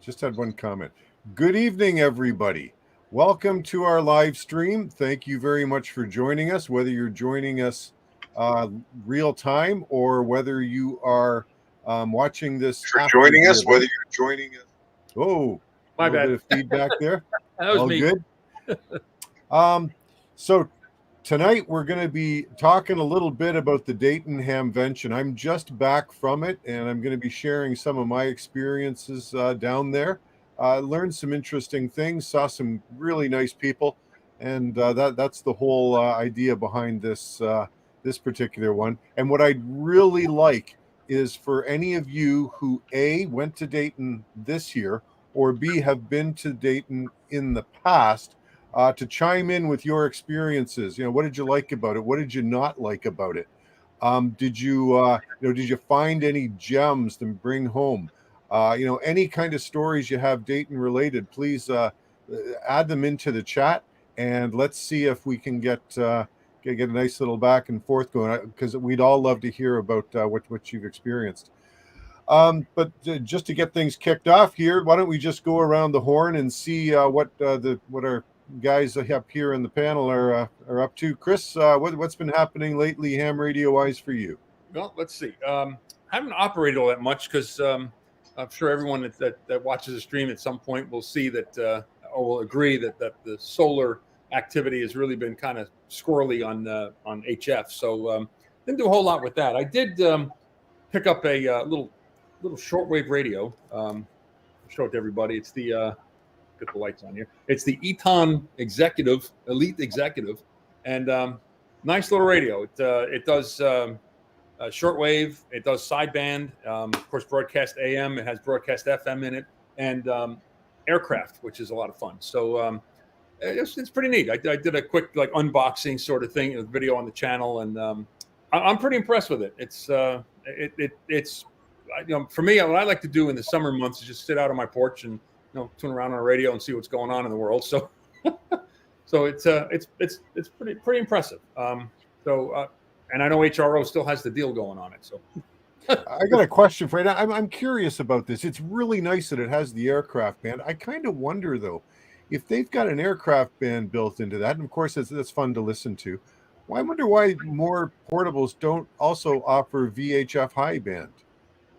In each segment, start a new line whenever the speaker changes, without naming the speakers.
Just had one comment. Good evening, everybody. Welcome to our live stream. Thank you very much for joining us, whether you're joining us real time or whether you are watching this.
For joining us, whether you're joining us.
Oh,
my bad.
Bit of feedback there.
That was
all
me.
Good. So tonight we're going to be talking a little bit about the Dayton Hamvention. I'm just back from it, and I'm going to be sharing some of my experiences down there. Learned some interesting things, saw some really nice people, and that's the whole idea behind this this particular one. And what I'd really like is for any of you who A, went to Dayton this year, or B, have been to Dayton in the past, to chime in with your experiences. You know, what did you like about it? What did you not like about it? Did you find any gems to bring home? Any kind of stories you have Dayton related, please add them into the chat, and let's see if we can get a nice little back and forth going, because we'd all love to hear about what you've experienced. But just to get things kicked off here, why don't we just go around the horn and see what our guys up here in the panel are up to. Chris, what's been happening lately, ham radio wise, for you?
Well, let's see. I haven't operated all that much because I'm sure everyone that watches the stream at some point will see that or will agree that the solar activity has really been kind of squirrely on HF. So didn't do a whole lot with that. I did pick up a little shortwave radio. Show it to everybody. It's the get the lights on here. It's the Eton Elite Executive, and nice little radio. It does shortwave. It does sideband. Of course, broadcast AM. It has broadcast FM in it, and aircraft, which is a lot of fun. So it's pretty neat. I did a quick unboxing sort of thing, a video on the channel, and I'm pretty impressed with it. It's for me, what I like to do in the summer months is just sit out on my porch and tune around on the radio and see what's going on in the world. So, it's pretty impressive. And I know HRO still has the deal going on it. So,
I got a question for you. I'm curious about this. It's really nice that it has the aircraft band. I kind of wonder though, if they've got an aircraft band built into that, and of course that's fun to listen to. Well, I wonder why more portables don't also offer VHF high band.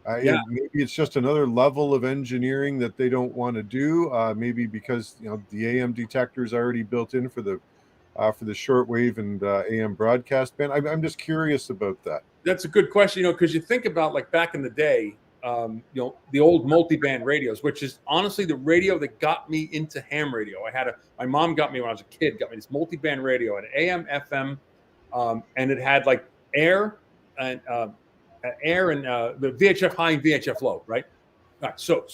Maybe it's just another level of engineering that they don't want to do. Maybe because the AM detector is already built in for the shortwave and AM broadcast band. I'm just curious about that.
That's a good question, because you think about back in the day, the old multiband radios, which is honestly the radio that got me into ham radio. My mom got me when I was a kid. Got me this multiband radio, an AM, FM, and it had air and the VHF high and VHF low, right? All right. So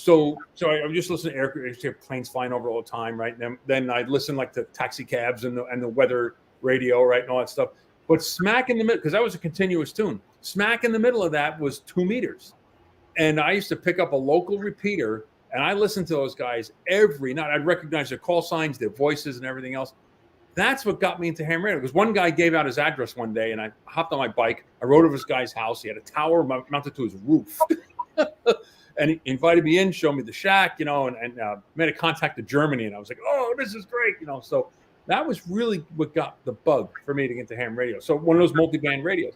I'm just listening to planes flying over all the time, right? And then I'd listen to taxi cabs and the weather radio, right, and all that stuff. But smack in the middle, because that was a continuous tune. Smack in the middle of that was 2 meters, and I used to pick up a local repeater, and I listened to those guys every night. I'd recognize their call signs, their voices, and everything else. That's what got me into ham radio, because one guy gave out his address one day, and I hopped on my bike. I rode over this guy's house. He had a tower mounted to his roof. And he invited me in, showed me the shack, and made a contact to Germany. And I was like, oh, this is great. So that was really what got the bug for me to get into ham radio. So one of those multi-band radios.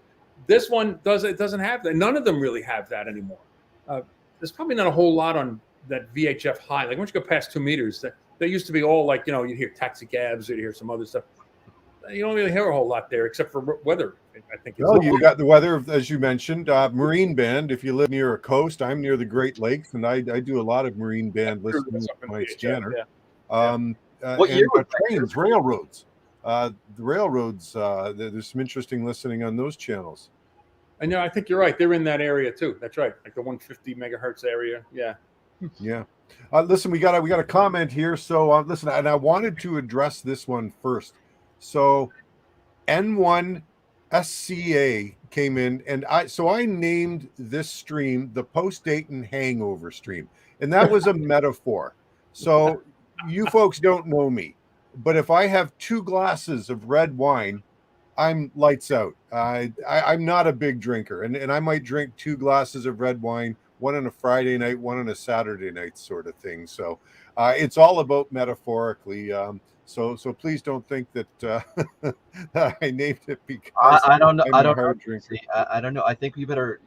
This one doesn't have that. None of them really have that anymore. There's probably not a whole lot on that VHF high. Once you go past 2 meters, they used to be all you'd hear taxi cabs, you'd hear some other stuff. You don't really hear a whole lot there, except for weather. I think.
Well, you got the weather, as you mentioned, marine band. If you live near a coast, I'm near the Great Lakes, and I do a lot of marine band listening with my scanner.
What year?
Trains, railroads. The railroads. There's some interesting listening on those channels.
And I think you're right. They're in that area too. That's right, the 150 megahertz area. Yeah.
Yeah. Listen, we got a comment here. So listen, and I wanted to address this one first. So N1 SCA came in, and I named this stream the Post Dayton Hangover stream, and that was a metaphor. So you folks don't know me, but if I have 2 glasses of red wine, I'm lights out. I'm not a big drinker, and I might drink 2 glasses of red wine one on a Friday night, one on a Saturday night, sort of thing. So it's all about metaphorically. So please don't think that I named it because
I don't know.
I'm
I
a
don't
hard
know.
drinker.
I don't know. I think you better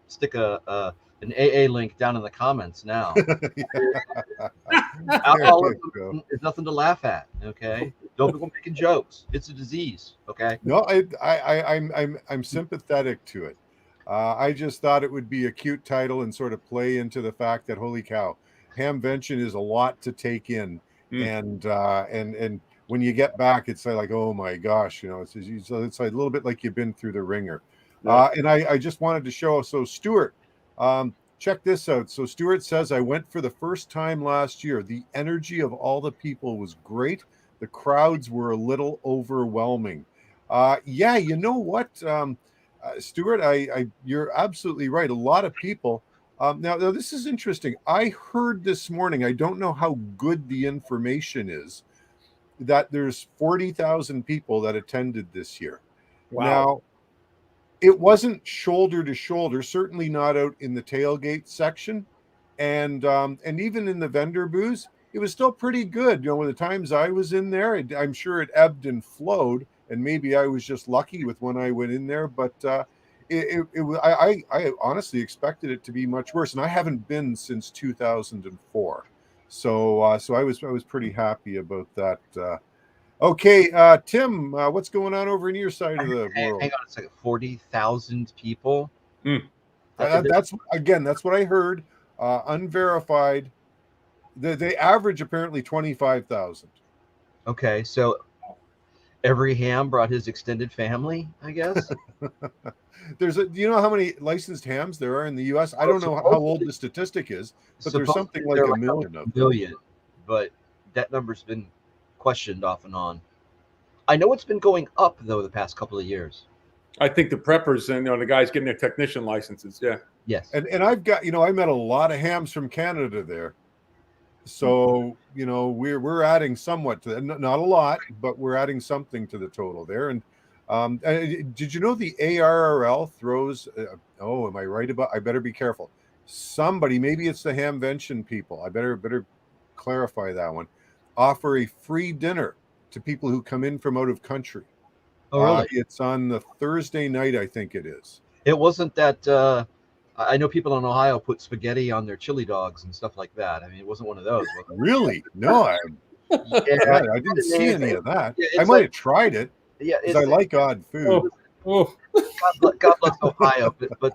stick an AA link down in the comments now. Alcoholism is nothing to laugh at. Okay, don't be making jokes. It's a disease. Okay.
No, I'm sympathetic to it. I just thought it would be a cute title and sort of play into the fact that holy cow, Hamvention is a lot to take in, and when you get back, it's like oh my gosh, it's a little bit like you've been through the ringer. Yeah. And I just wanted to show. So Stuart, check this out. So Stuart says I went for the first time last year. The energy of all the people was great. The crowds were a little overwhelming. Yeah, you know what, Stuart, you're absolutely right. A lot of people. Now, this is interesting. I heard this morning, I don't know how good the information is, that there's 40,000 people that attended this year. Wow. Now, it wasn't shoulder to shoulder, certainly not out in the tailgate section. And even in the vendor booths, it was still pretty good. The times I was in there, I'm sure it ebbed and flowed, and maybe I was just lucky with when I went in there. But I honestly expected it to be much worse, and I haven't been since 2004. So I was pretty happy about that. Okay, Tim, what's going on over in your side of the world?
Hang on a second. 40,000 people.
That's what I heard. Unverified. They average apparently 25,000.
Okay, so every ham brought his extended family, I guess.
Do you know how many licensed hams there are in the U.S.? I don't know how old the statistic is, but there's something like a million of them.
Million, but that number's been questioned off and on. I know it's been going up though the past couple of years.
I think the preppers and the guys getting their technician licenses. Yeah.
Yes.
And I've got I met a lot of hams from Canada there. So, we're adding somewhat to that. Not a lot, but we're adding something to the total there. And did you know the ARRL throws, am I right about, I better be careful. Somebody, maybe it's the Hamvention people, I better clarify that one, offer a free dinner to people who come in from out of country.
Oh, really?
It's on the Thursday night, I think it is.
It wasn't that... I know people in Ohio put spaghetti on their chili dogs and stuff like that. I mean, it wasn't one of those.
Really? No, I didn't see any of that. I might have tried it. Yeah, because I like odd food.
God bless Ohio, but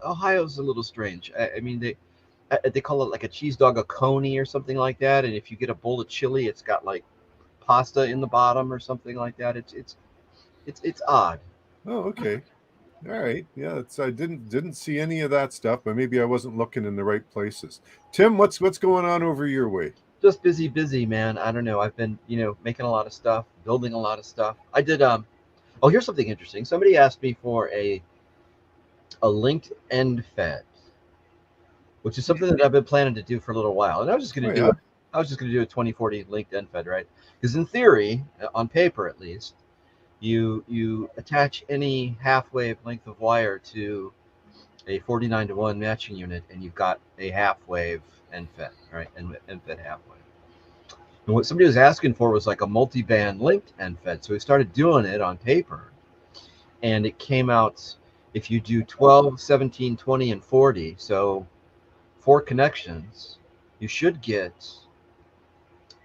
Ohio's a little strange. I mean, they call it like a cheese dog a coney or something like that. And if you get a bowl of chili, it's got like pasta in the bottom or something like that. It's odd.
Oh, okay. All right. Yeah, I didn't see any of that stuff, but maybe I wasn't looking in the right places. Tim, what's going on over your way?
Just busy, man. I don't know. I've been, making a lot of stuff, building a lot of stuff. I did here's something interesting. Somebody asked me for a linked end fed, which is something that I've been planning to do for a little while. And I was just going to do it. I was just going to do a 2040 linked end fed, right? Because in theory, on paper at least, you attach any half wave length of wire to a 49-to-1 matching unit, and you've got a half wave end fed, right? And end fed half wave. And what somebody was asking for was like a multi-band linked end fed. So we started doing it on paper, and it came out, if you do 12, 17, 20, and 40, so 4 connections, you should get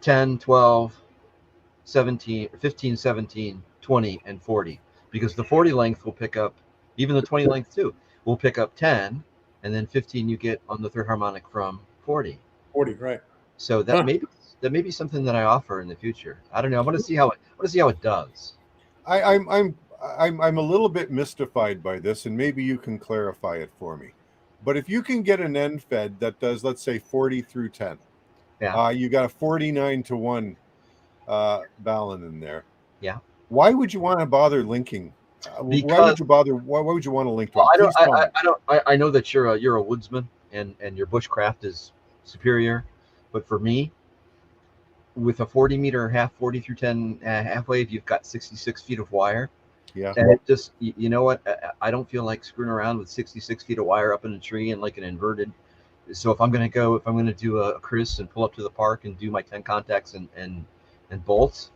10, 12, 17, 15, 17, 20, and 40, because the 40 length will pick up, even the 20 length too, will pick up 10, and then 15 you get on the third harmonic from 40.
40, right.
So that may be something that I offer in the future. I don't know. I want to see how it does.
I'm a little bit mystified by this, and maybe you can clarify it for me. But if you can get an end fed that does, let's say, 40 through 10, you got a 49-to-1 balun in there.
Yeah.
Why would you want to bother linking? Why would you want to link to
it? I know that you're a woodsman and your bushcraft is superior, but for me, with a 40 meter half 40 through 10 half wave, you've got 66 feet of wire.
Yeah.
And it just, you know what? I don't feel like screwing around with 66 feet of wire up in a tree and like an inverted. So if I'm going to do a Chris and pull up to the park and do my 10 contacts and bolts,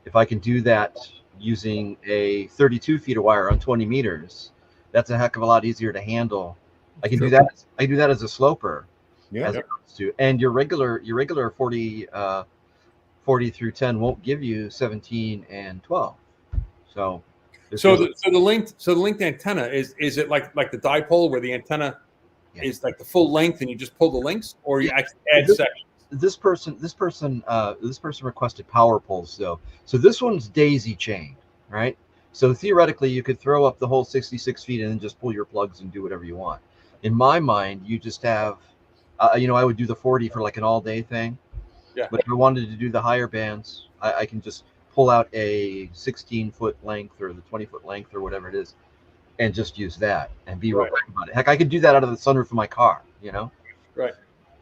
if I can do that using a 32 feet of wire on 20 meters, that's a heck of a lot easier to handle. I can do that. I can do that as a sloper.
Yeah.
As opposed to, and your regular 40 through 10 won't give you 17 and 12. So
the linked antenna is it like the dipole where the antenna is like the full length and you just pull the links, or you actually add sections?
This person requested power poles though. So this one's daisy chained, right? So theoretically you could throw up the whole 66 feet and then just pull your plugs and do whatever you want. In my mind, you just have, I would do the 40 for like an all day thing.
Yeah.
But if I wanted to do the higher bands, I can just pull out a 16-foot length or the 20-foot length or whatever it is, and just use that and be real quick about it. Heck, I could do that out of the sunroof of my car,
Right.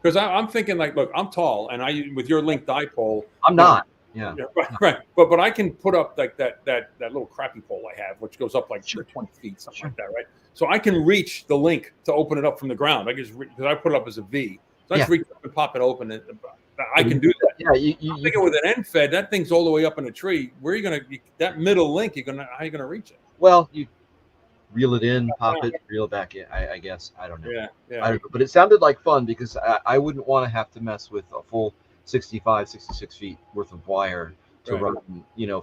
Because I'm thinking like, look, I'm tall, and with your linked dipole,
I'm not. Yeah.
Right. But I can put up like that little crappy pole I have, which goes up like 20 feet, something like that, right? So I can reach the link to open it up from the ground. I just because I put it up as a V, so I just reach up and pop it open. And I can do that.
Yeah.
I'm thinking with an end fed, that thing's all the way up in a tree. Where are you that middle link? How are you gonna reach it?
Well, you reel it in, pop it, reel it back in. I guess I don't know.
Yeah.
I don't know, but it sounded like fun because I wouldn't want to have to mess with a full 65, 66 feet worth of wire to run,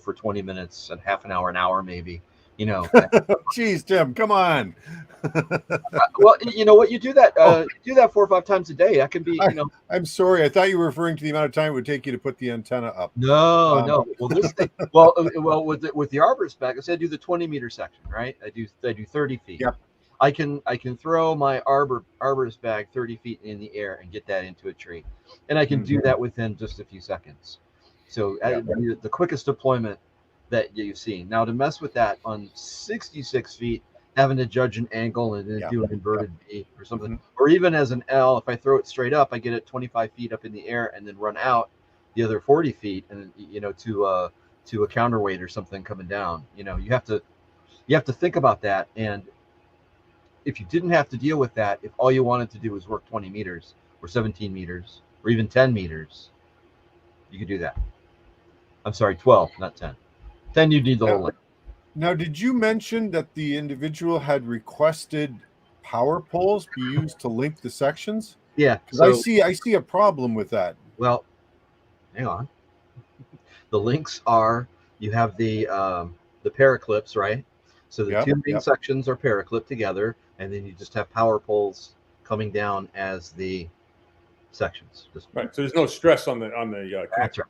for 20 minutes and half an hour maybe.
Geez, Tim, come on.
Well, you know what? You do that 4 or 5 times a day. That can be,
I'm sorry. I thought you were referring to the amount of time it would take you to put the antenna up.
No. Well, this thing. Well, with the arborist bag, I said I do the 20-meter section, right? I do 30 feet.
Yep.
I can throw my arborist bag 30 feet in the air and get that into a tree, and I can do that within just a few seconds. So the quickest deployment that you've seen. Now to mess with that on 66 feet, having to judge an angle and then do an inverted V or something, or even as an L, if I throw it straight up, I get it 25 feet up in the air and then run out the other 40 feet and to a counterweight or something coming down. You have to think about that. And if you didn't have to deal with that, if all you wanted to do was work 20 meters or 17 meters or even 10 meters, you could do that. I'm sorry, 12, not 10. 10, you need the whole length.
Now, did you mention that the individual had requested power poles be used to link the sections?
Yeah.
Because I see a problem with that.
Well, hang on. The links are, you have the paraclips, right? So the two main sections are paraclipped together, and then you just have power poles coming down as the sections.
Right. So there's no stress on the
that's right.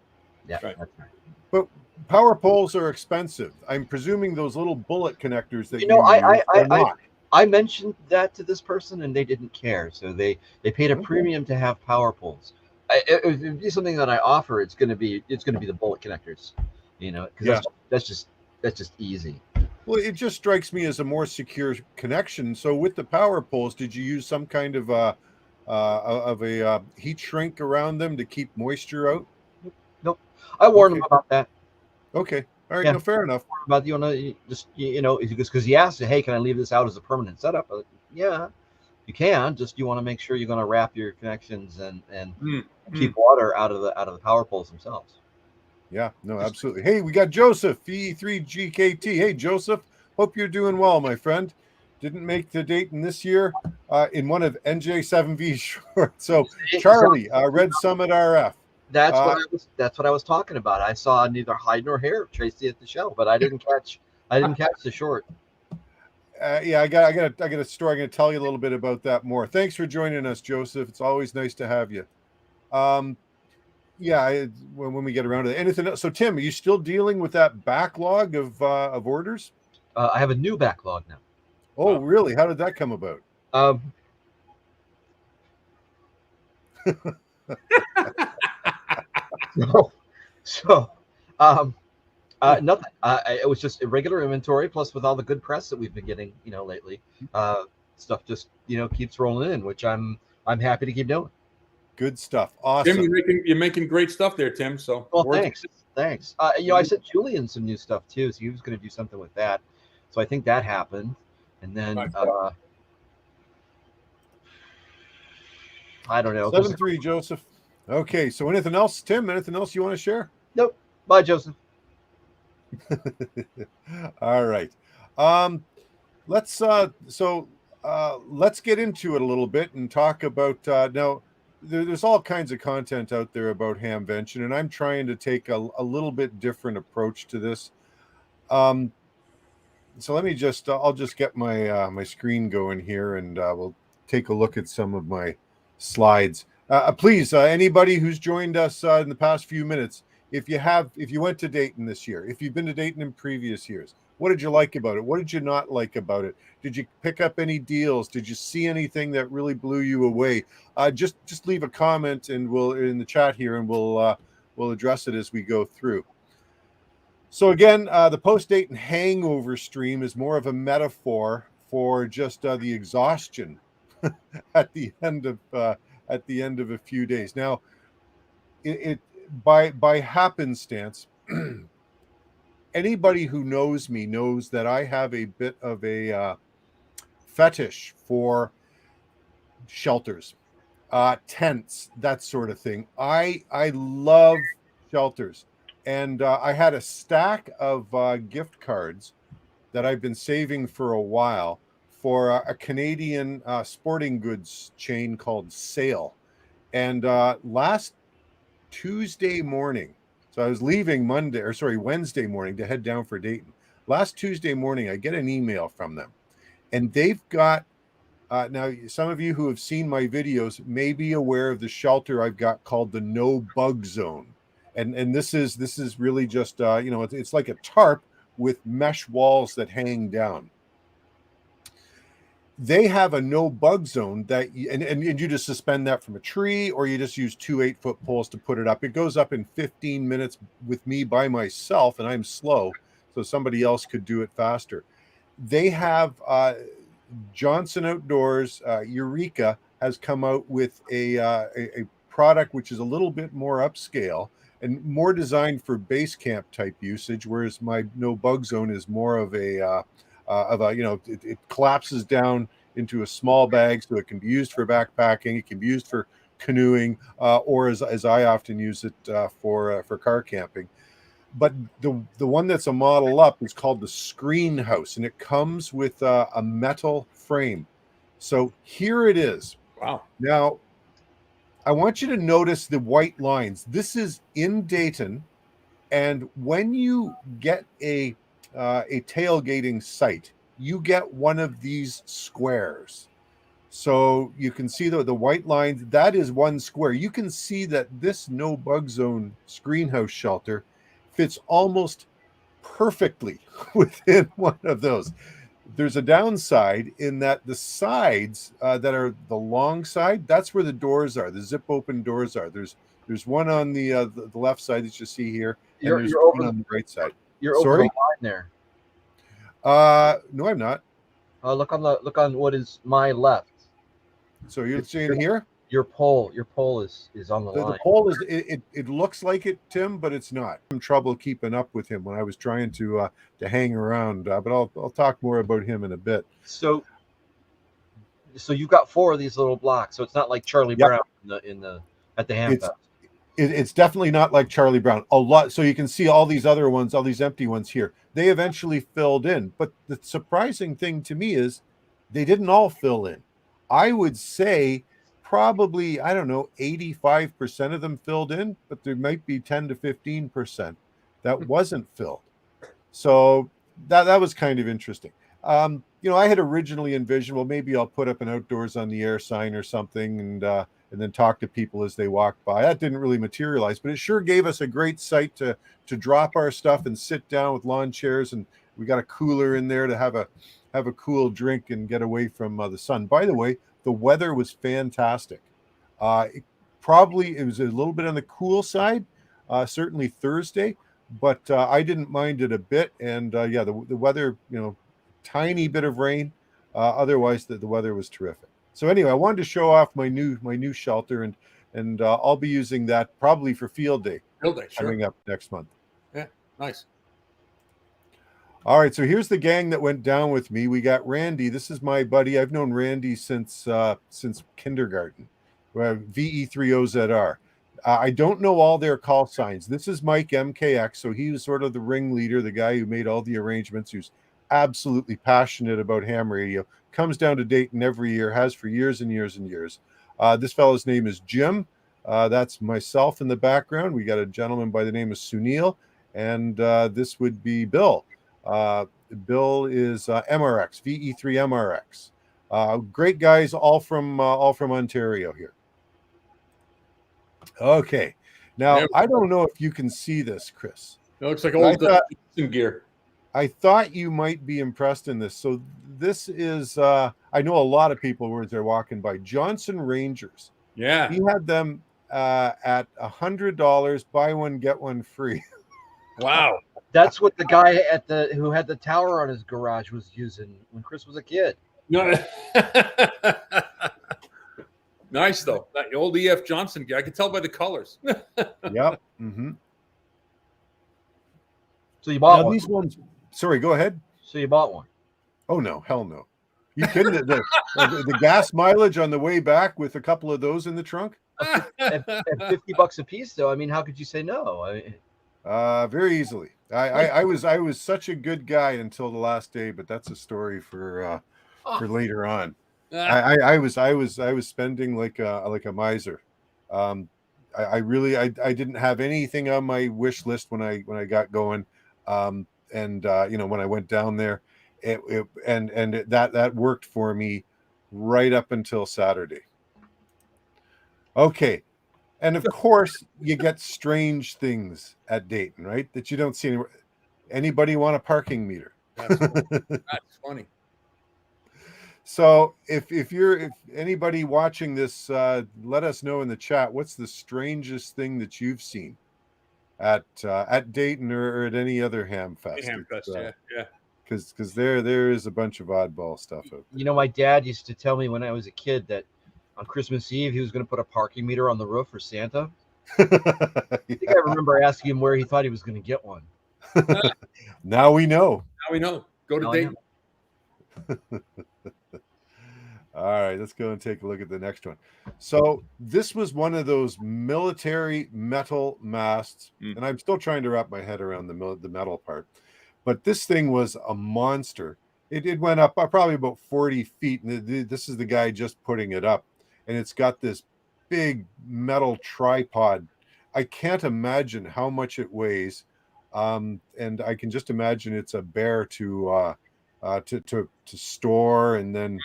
Yeah,
right.
That's right.
But power poles are expensive. I'm presuming those little bullet connectors that
I mentioned that to this person and they didn't care, so they paid a premium to have power poles. If it be something that I offer, it's going to be the bullet connectors, because that's just easy.
Well, it just strikes me as a more secure connection. So with the power poles, did you use some kind of a heat shrink around them to keep moisture out?
Nope. I warned him about that.
Okay. All right. No, fair enough.
About because he asked, hey, can I leave this out as a permanent setup? Yeah, you can. Just you want to make sure you're going to wrap your connections and keep water out of the power poles themselves.
Yeah. No, absolutely. Hey, we got Joseph VE3GKT. Hey, Joseph. Hope you're doing well, my friend. Didn't make the Dayton this year in one of NJ7V's shorts. So Charlie, Red Summit RF.
That's what I was talking about. I saw neither hide nor hair of Tracy at the show, but I didn't catch the short.
I got a story. I'm going to tell you a little bit about that more. Thanks for joining us, Joseph. It's always nice to have you. When we get around to that. Anything else? So Tim, are you still dealing with that backlog of orders?
I have a new backlog now.
Oh, really? How did that come about?
Nothing. It was just a regular inventory. Plus, with all the good press that we've been getting, lately, stuff just keeps rolling in, which I'm happy to keep doing.
Good stuff. Awesome.
Tim, you're making great stuff there, Tim. So
thanks. I sent Julian some new stuff too, so he was going to do something with that. So I think that happened. And then
Right.
I don't know.
7-3, Joseph. Okay, so anything else, Tim? Anything else you want to share?
Nope. Bye, Joseph.
All right. Let's let's get into it a little bit and talk about now. There's all kinds of content out there about Hamvention, and I'm trying to take a little bit different approach to this. So let me just I'll just get my my screen going here, and we'll take a look at some of my slides. Please, anybody who's joined us in the past few minutes, if you went to Dayton this year, if you've been to Dayton in previous years, what did you like about it? What did you not like about it? Did you pick up any deals? Did you see anything that really blew you away? Just leave a comment, and we'll in the chat here, and we'll address it as we go through. So again, the post-Dayton hangover stream is more of a metaphor for just the exhaustion at the end of a few days. Now, by happenstance, anybody who knows me knows that I have a bit of a fetish for shelters, tents, that sort of thing. I love shelters. And I had a stack of gift cards that I've been saving for a while for a Canadian sporting goods chain called Sale. And last Tuesday morning, so I was leaving Wednesday morning to head down for Dayton. Last Tuesday morning, I get an email from them, and they've got now, some of you who have seen my videos may be aware of the shelter I've got called the No Bug Zone. And this is really just it's like a tarp with mesh walls that hang down. They have a no bug zone that and you just suspend that from a tree, or you just use 2 8-foot poles to put it up. It goes up in 15 minutes with me by myself, and I'm slow, so somebody else could do it faster. They have Johnson Outdoors, Eureka has come out with a product which is a little bit more upscale and more designed for base camp type usage, whereas my no bug zone is more of a it collapses down into a small bag, so it can be used for backpacking, it can be used for canoeing, or as I often use it for car camping. But the one that's a model up is called the Screen House, and it comes with a metal frame. So here it is.
Wow.
Now, I want you to notice the white lines. This is in Dayton, and when you get a tailgating site, you get one of these squares. So you can see the white lines. That is one square. You can see that this no bug zone screen house shelter fits almost perfectly within one of those. There's a downside in that the sides that are the long side, that's where the doors are. The zip open doors are. There's one on the left side that you see here, and there's one on the right side.
You're over the line there.
No, I'm not.
Look on what is my left.
So you're seeing here?
Your pole is on the line.
The pole is it looks like it, Tim, but it's not. I'm having trouble keeping up with him when I was trying to hang around. But I'll talk more about him in a bit. So
you've got 4 of these little blocks. So it's not like Charlie Brown at the Hamvention.
It's definitely not like Charlie Brown. A lot. So you can see all these other ones, all these empty ones here. They eventually filled in. But the surprising thing to me is they didn't all fill in. I would say probably, I don't know, 85% of them filled in, but there might be 10 to 15% that wasn't filled. So that was kind of interesting. I had originally envisioned, well, maybe I'll put up an outdoors on the air sign or something, and then talk to people as they walk by. That didn't really materialize, but it sure gave us a great site to drop our stuff and sit down with lawn chairs, and we got a cooler in there to have a cool drink and get away from the sun. By the way, the weather was fantastic. It was a little bit on the cool side, certainly Thursday, but I didn't mind it a bit. And the weather, tiny bit of rain. Otherwise, the weather was terrific. So anyway, I wanted to show off my new shelter, and I'll be using that probably for field day.
Field day, sure.
Coming up next month.
Yeah, nice.
All right, so here's the gang that went down with me. We got Randy. This is my buddy. I've known Randy since kindergarten. VE3OZR. I don't know all their call signs. This is Mike MKX, so he was sort of the ringleader, the guy who made all the arrangements, who's absolutely passionate about ham radio. Comes down to Dayton every year, has for years and years and years. This fellow's name is Jim. That's myself in the background. We got a gentleman by the name of Sunil, and this would be Bill. Bill is MRX, VE3MRX. Great guys, all from Ontario here. Okay, now I don't know if you can see this, Chris.
It looks like old gear.
I thought you might be impressed in this. So this is, I know a lot of people were there walking by. Johnson Rangers.
Yeah.
He had them at $100, buy one, get one free.
Wow.
That's what the guy who had the tower on his garage was using when Chris was a kid.
No. Nice though. That old EF Johnson gear. I can tell by the colors.
Yep. Mm-hmm.
So you bought one.
These ones. Sorry, go ahead.
So you bought one.
Oh no, hell no. You kidding? The gas mileage on the way back with a couple of those in the trunk?
At $50 a piece, though. I mean, how could you say no? I mean,
very easily. I was such a good guy until the last day, but that's a story for later on. I was spending like a miser. I didn't have anything on my wish list when I got going. And when I went down there, that worked for me right up until Saturday. Okay. And of course you get strange things at Dayton, right? That you don't see anywhere. Anybody want a parking meter?
That's funny.
So if anybody watching this, let us know in the chat, what's the strangest thing that you've seen at Dayton or at any other ham fest?
Ham fest, yeah.
Because there is a bunch of oddball stuff out there.
You know, my dad used to tell me when I was a kid that on Christmas Eve he was going to put a parking meter on the roof for Santa. I think I remember asking him where he thought he was going to get one.
Now we know.
Now we know. Go to Dayton.
All right, let's go and take a look at the next one. So this was one of those military metal masts, and I'm still trying to wrap my head around the metal part. But this thing was a monster. It went up probably about 40 feet, and this is the guy just putting it up, and it's got this big metal tripod. I can't imagine how much it weighs, and I can just imagine it's a bear to store and then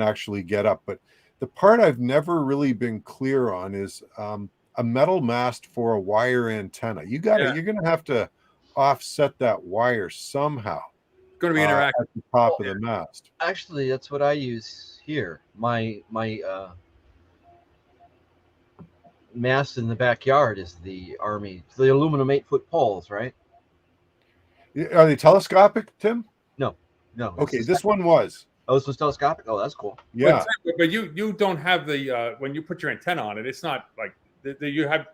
actually get up. But the part I've never really been clear on is a metal mast for a wire antenna. You're gonna have to offset that wire somehow.
It's going to be interactive
at the top of the mast.
Actually, that's what I use here. My mast in the backyard is the Army. It's the aluminum 8-foot poles, right?
Are they telescopic, Tim?
No.
Okay, this one was.
Oh, this was telescopic. Oh, that's cool.
Yeah,
but you don't have the when you put your antenna on it. It's not like you're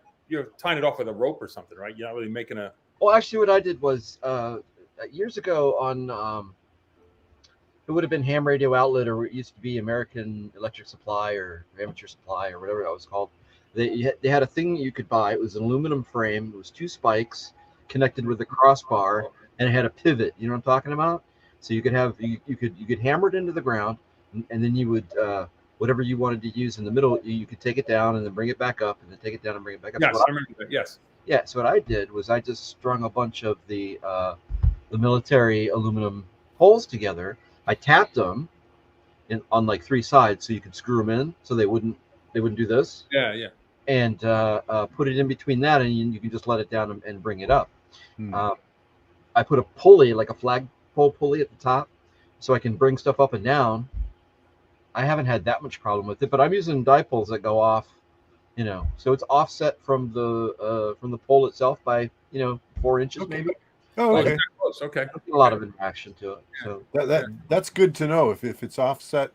tying it off with a rope or something, right? You're not really making a.
Well, actually, what I did was years ago on it would have been Ham Radio Outlet, or it used to be American Electric Supply or Amateur Supply or whatever that was called. They had a thing that you could buy. It was an aluminum frame. It was 2 spikes connected with a crossbar, and it had a pivot. You know what I'm talking about? So you could have you could hammer it into the ground, and then you would whatever you wanted to use in the middle, you could take it down and then bring it back up, and then take it down and bring it back up.
Yes, I remember that. Yes.
Yeah. So what I did was I just strung a bunch of the military aluminum poles together. I tapped them on like 3 sides so you could screw them in so they wouldn't do this.
Yeah.
And put it in between that, and you can just let it down and bring it up. I put a pulley, like a flagpole pulley at the top, so I can bring stuff up and down. I haven't had that much problem with it, but I'm using dipoles that go off, so it's offset from the pole itself by 4 inches maybe.
Oh, okay.
Okay.
A lot of interaction to it. So
that's good to know. If it's offset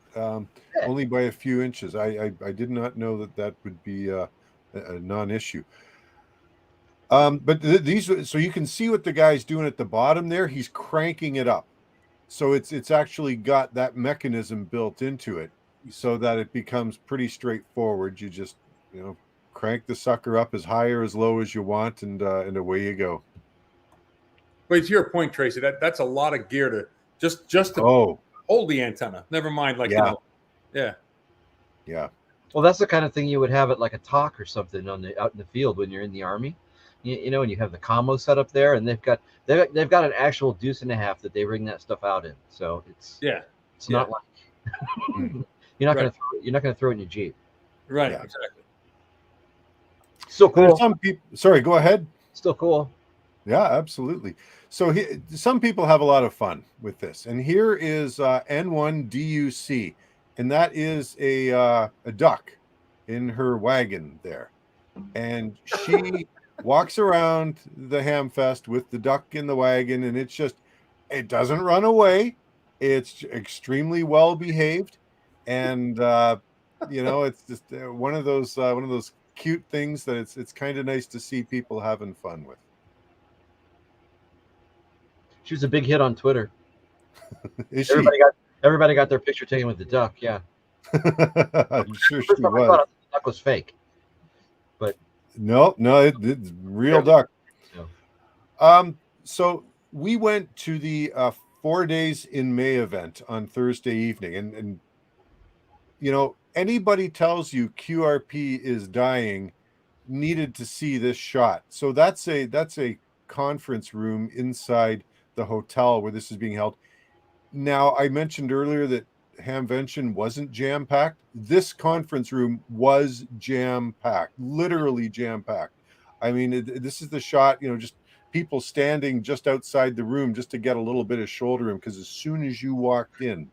only by a few inches, I did not know that would be a non-issue. But these, so you can see what the guy's doing at the bottom there. He's cranking it up, so it's actually got that mechanism built into it, so that it becomes pretty straightforward. You just crank the sucker up as high or as low as you want, and away you go.
But to your point, Tracy, that's a lot of gear to just to hold the antenna. Never mind, like yeah.
Well, that's the kind of thing you would have at like a talk or something out in the field when you're in the Army, and you have the commo set up there, and they've got an actual deuce and a half that they ring that stuff out in. So it's not like you're not gonna throw it in your Jeep.
Right. Yeah. Exactly.
Still cool.
Some people. Sorry, go ahead.
Still cool.
Yeah, absolutely. So some people have a lot of fun with this, and here is N1DUC, and that is a duck in her wagon there, and she walks around the Hamfest with the duck in the wagon, and it doesn't run away. It's extremely well behaved, and it's just one of those cute things that it's kind of nice to see people having fun with.
She was a big hit on Twitter.
Is
everybody got their picture taken with the duck. Yeah,
I'm sure she was.
I thought the duck was fake, but
no, it's real duck. Yeah. So we went to the 4 Days in May event on Thursday evening, and anybody tells you QRP is dying needed to see this shot. So that's a conference room inside the hotel where this is being held. Now, I mentioned earlier that Hamvention wasn't jam-packed. This conference room was jam-packed, literally jam-packed. I mean, this is the shot, just people standing just outside the room just to get a little bit of shoulder room, because as soon as you walked in,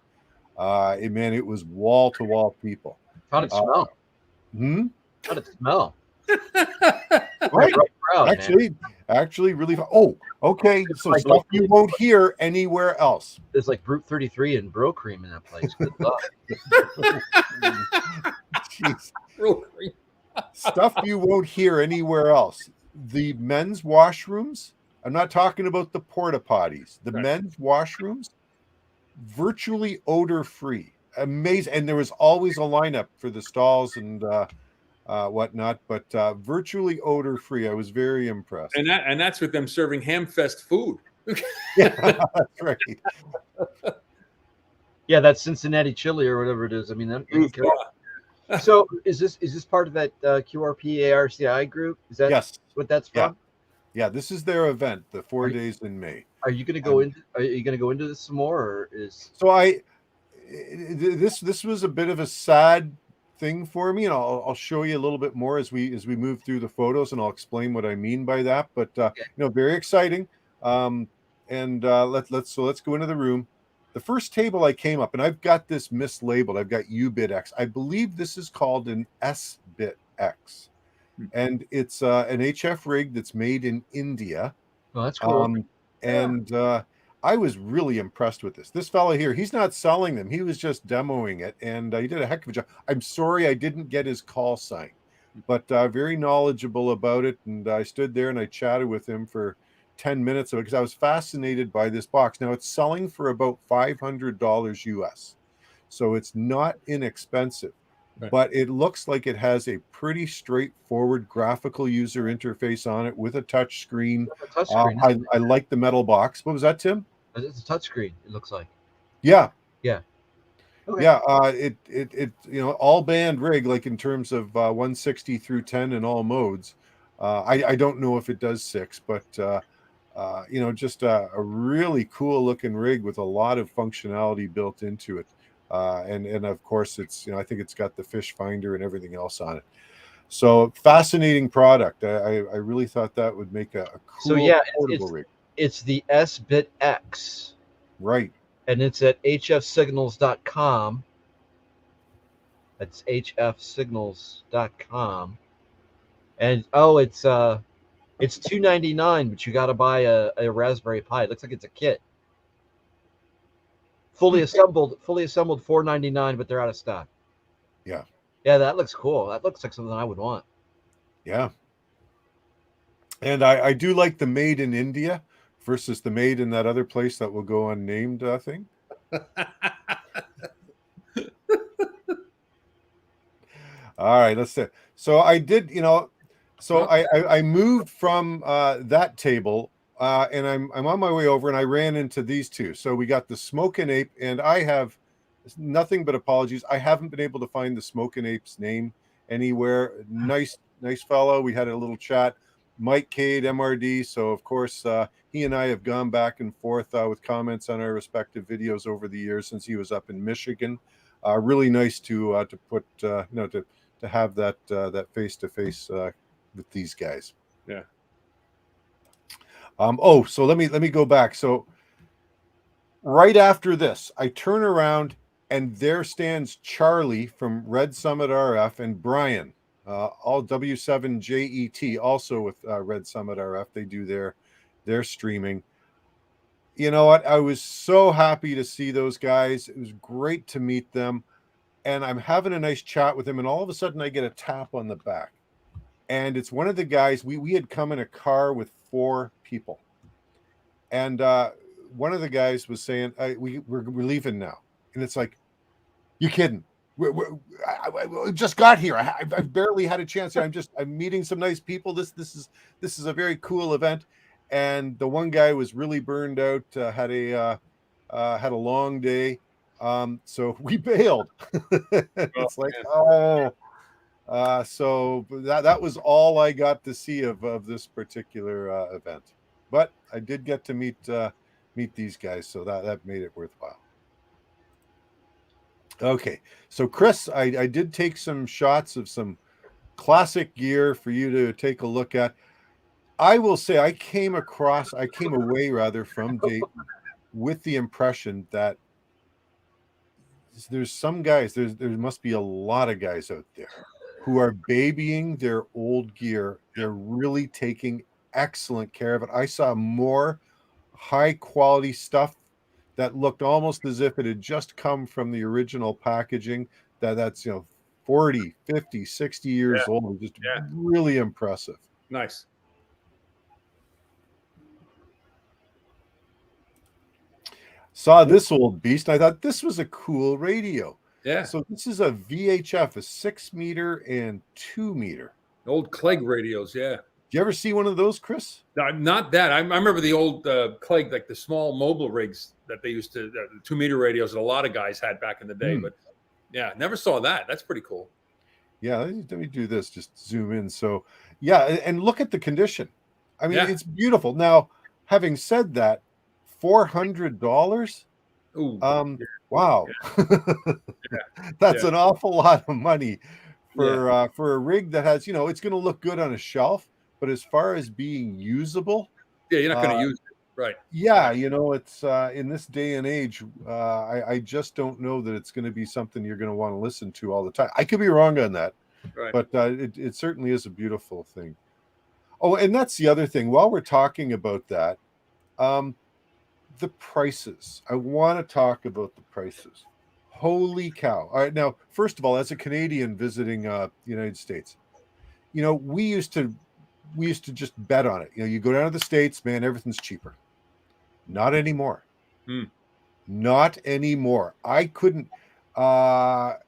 it was wall-to-wall people.
How'd it smell? How'd it smell?
Right. Actually, really. Oh, okay. So stuff you won't hear anywhere else.
There's like Brute 33 and Bro Cream in that place. Good luck.
Jeez. Bro Cream. Stuff you won't hear anywhere else. The men's washrooms. I'm not talking about the porta potties. The men's washrooms, virtually odor-free. Amazing. And there was always a lineup for the stalls and whatnot, but virtually odor-free. I was very impressed.
And that's with them serving Hamfest food.
Yeah, that's right.
Yeah, that Cincinnati chili or whatever it is. I mean, so is this part of that QRP ARCI group? Is that what that's from?
Yeah, this is their event, the 4 Days in May.
Are you going to go into? Are you going to go into this some more, or is?
So this was a bit of a sad thing for me, and I'll show you a little bit more as we move through the photos, and I'll explain what I mean by that. But very exciting. Let's go into the room. The first table I came up, and I've got this mislabeled. I've got U-bit-X. I believe this is called an S-bit-X, and it's an HF rig that's made in India.
Oh, that's cool.
I was really impressed with this. This fellow here, he's not selling them. He was just demoing it, and he did a heck of a job. I'm sorry I didn't get his call sign, but very knowledgeable about it. And I stood there and I chatted with him for 10 minutes of it because I was fascinated by this box. Now, it's selling for about $500 US, so it's not inexpensive. Right. But it looks like it has a pretty straightforward graphical user interface on it with a touch screen. I like the metal box. What was that, Tim?
It's a touch screen, it looks like.
Yeah.
Yeah. Okay.
Yeah. It all band rig, like in terms of 160 through 10 in all modes. I don't know if it does 6, but just a really cool looking rig with a lot of functionality built into it. And of course it's, I think it's got the fish finder and everything else on it. So fascinating product. I really thought that would make a cool portable rig.
It's the S-bit-X.
Right.
And it's at hfsignals.com. That's hfsignals.com. And it's $299, but you got to buy a Raspberry Pi. It looks like it's a kit. Fully assembled $499, but they're out of stock.
Yeah.
Yeah, that looks cool. That looks like something I would want.
Yeah. And I do like the made in India versus the made in that other place that will go unnamed thing. All right, let's see. So I did, so I moved from that table and I'm on my way over and I ran into these two. So we got the Smokin' Ape, and I have nothing but apologies. I haven't been able to find the Smokin' Ape's name anywhere. Nice fellow. We had a little chat. Mike VE3MKX. So of course he and I have gone back and forth with comments on our respective videos over the years since he was up in Michigan. Really nice to put to have that face to face with these guys.
Yeah.
So let me go back. So right after this, I turn around and there stands Charlie from Red Summit RF and Brian, all W7JET, also with Red Summit RF. They do their streaming. You know what? I was so happy to see those guys. It was great to meet them. And I'm having a nice chat with him, and all of a sudden I get a tap on the back. And it's one of the guys. We had come in a car with 4 people. And one of the guys was saying, we're leaving now. And it's like, you kidding? I just got here. I've barely had a chance. I'm meeting some nice people. This is a very cool event. And the one guy was really burned out, had a long day. So we bailed. It's like, so that was all I got to see of this particular event. But I did get to meet these guys, so that made it worthwhile. Okay, so Chris, I did take some shots of some classic gear for you to take a look at. I will say I came away rather from Dayton with the impression that there's some guys, there must be a lot of guys out there who are babying their old gear. They're really taking excellent care of it. I saw more high quality stuff that looked almost as if it had just come from the original packaging. That's 40, 50, 60 years old. Just really impressive.
Nice.
Saw this old beast. I thought this was a cool radio.
Yeah.
So this is a VHF, a 6 meter and 2 meter.
Old Clegg radios. Yeah.
Did you ever see one of those, Chris?
Not that. I remember the old Clegg, like the small mobile rigs that they used to, the 2 meter radios that a lot of guys had back in the day. But yeah, never saw that. That's pretty cool.
Yeah, let me do this. Just zoom in. So yeah, and look at the condition. I mean, it's beautiful. Now, having said that, $400. Wow. That's an awful lot of money for a rig that has, it's going to look good on a shelf, but as far as being usable,
you're not going to use it, right?
Yeah, it's in this day and age, I just don't know that it's going to be something you're going to want to listen to all the time. I could be wrong on that,
right?
But it certainly is a beautiful thing. Oh, and that's the other thing. While we're talking about that, the prices. I want to talk about the prices. Holy cow. All right. Now, first of all, as a Canadian visiting the United States, we used to just bet on it. You go down to the States, man, everything's cheaper. Not anymore. Not anymore. I couldn't whether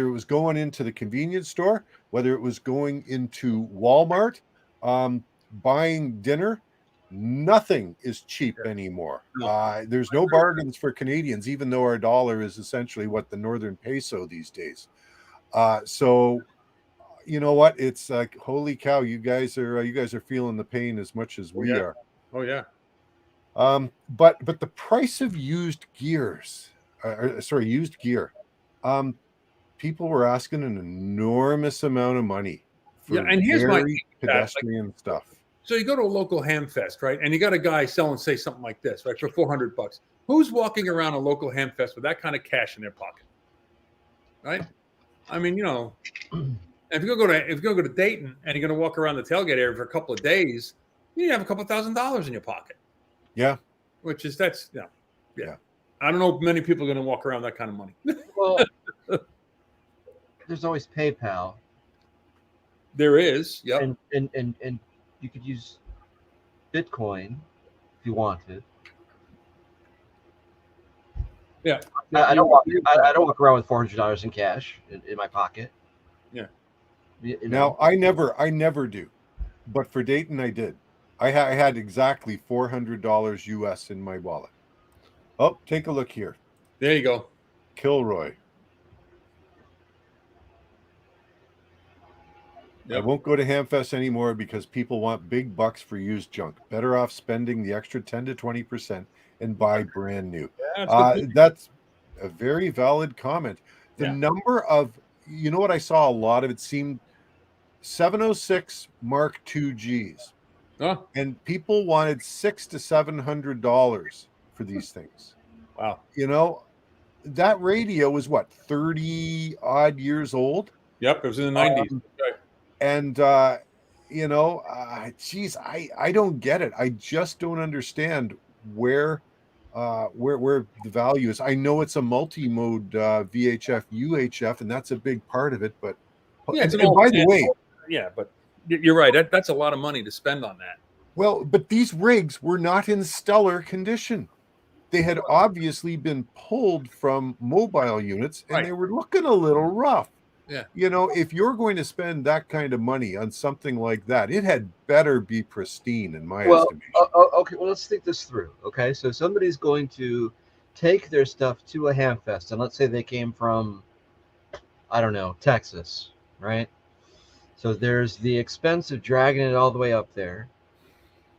it was going into the convenience store, whether it was going into Walmart, buying dinner, nothing is cheap anymore. There's no bargains for Canadians, even though our dollar is essentially what the northern peso these days. So you know what? It's like, holy cow, you guys are feeling the pain as much as we are.
Oh yeah.
But the price of used gear, people were asking an enormous amount of money for
and here's my
pedestrian stuff.
So you go to a local ham fest, right? And you got a guy selling, say, something like this, right, for $400. Who's walking around a local ham fest with that kind of cash in their pocket, right? I mean, if you're going to go to Dayton and you're going to walk around the tailgate area for a couple of days, you have a couple $1,000s in your pocket.
Yeah,
which is yeah. I don't know if many people are going to walk around that kind of money.
Well, there's always PayPal.
There is, yep.
And you could use Bitcoin if you wanted.
Yeah.
I don't walk around with $400 in cash in my pocket.
Yeah.
You
Now
know?
I never do, but for Dayton I did. I had exactly $400 US in my wallet. Oh, take a look here.
There you go.
Kilroy.
Yep.
I won't go to Hamfest anymore because people want big bucks for used junk. Better off spending the extra 10 to 20% and buy brand new. That's a very valid comment. The number of, you know what I saw a lot of, it seemed 706 Mark II Gs.
Oh.
And people wanted $600 to $700 for these things.
Wow.
You know, that radio was what, 30 odd years old?
Yep, it was in the 90s. Okay.
And you know, geez, I don't get it. I just don't understand where the value is. I know it's a multi-mode VHF UHF, and that's a big part of it. But
yeah,
and by the way,
yeah, but you're right. That's a lot of money to spend on that.
Well, but these rigs were not in stellar condition. They had obviously been pulled from mobile units, and they were looking a little rough.
Yeah.
You know, if you're going to spend that kind of money on something like that, it had better be pristine, in my estimation.
Okay, well, let's think this through. Okay, so somebody's going to take their stuff to a Hamfest, and let's say they came from, I don't know, Texas, right? So there's the expense of dragging it all the way up there.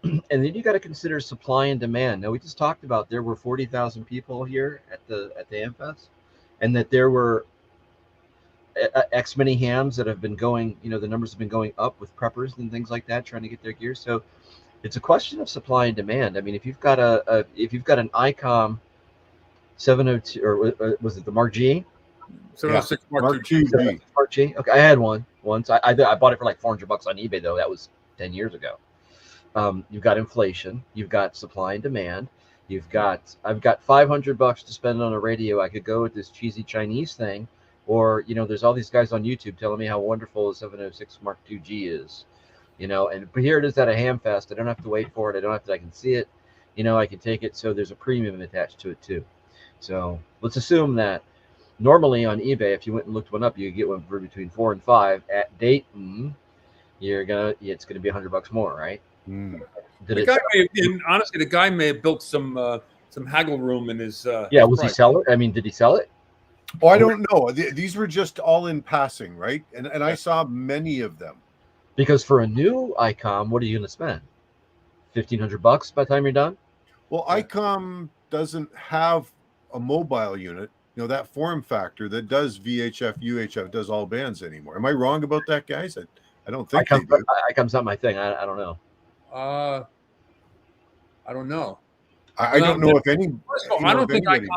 And then you got to consider supply and demand. Now, we just talked about there were 40,000 people here at the Hamfest, and that there were X many hams that have been going, you know, the numbers have been going up with preppers and things like that, trying to get their gear. So it's a question of supply and demand. I mean, if you've got an ICOM 702, or was it the Mark G?
706
Mark II G.
Mark G. Okay, I had one once. I bought it for like $400 on eBay, though. That was 10 years ago. You've got inflation. You've got supply and demand. I've got $500 to spend on a radio. I could go with this cheesy Chinese thing. Or, you know, there's all these guys on YouTube telling me how wonderful the 706 Mark II G is, you know, but here it is at a Hamfest. I don't have to wait for it. I can see it, you know, I can take it. So there's a premium attached to it too. So let's assume that normally on eBay, if you went and looked one up, you could get one for between $4 and $5. At Dayton, it's going to be $100 more, right?
Mm.
Honestly, the guy may have built some haggle room in his.
Was he sell it? I mean, did he sell it?
Oh, I don't know. These were just all in passing, right? And I saw many of them.
Because for a new ICOM, what are you going to spend? $1,500 by the time you're done?
Well, ICOM doesn't have a mobile unit, you know, that form factor that does VHF, UHF, does all bands anymore. Am I wrong about that, guys? I don't think they do.
ICOM's not my thing. I don't know.
I don't know.
I don't know if any.
First of all, I don't think ICOM.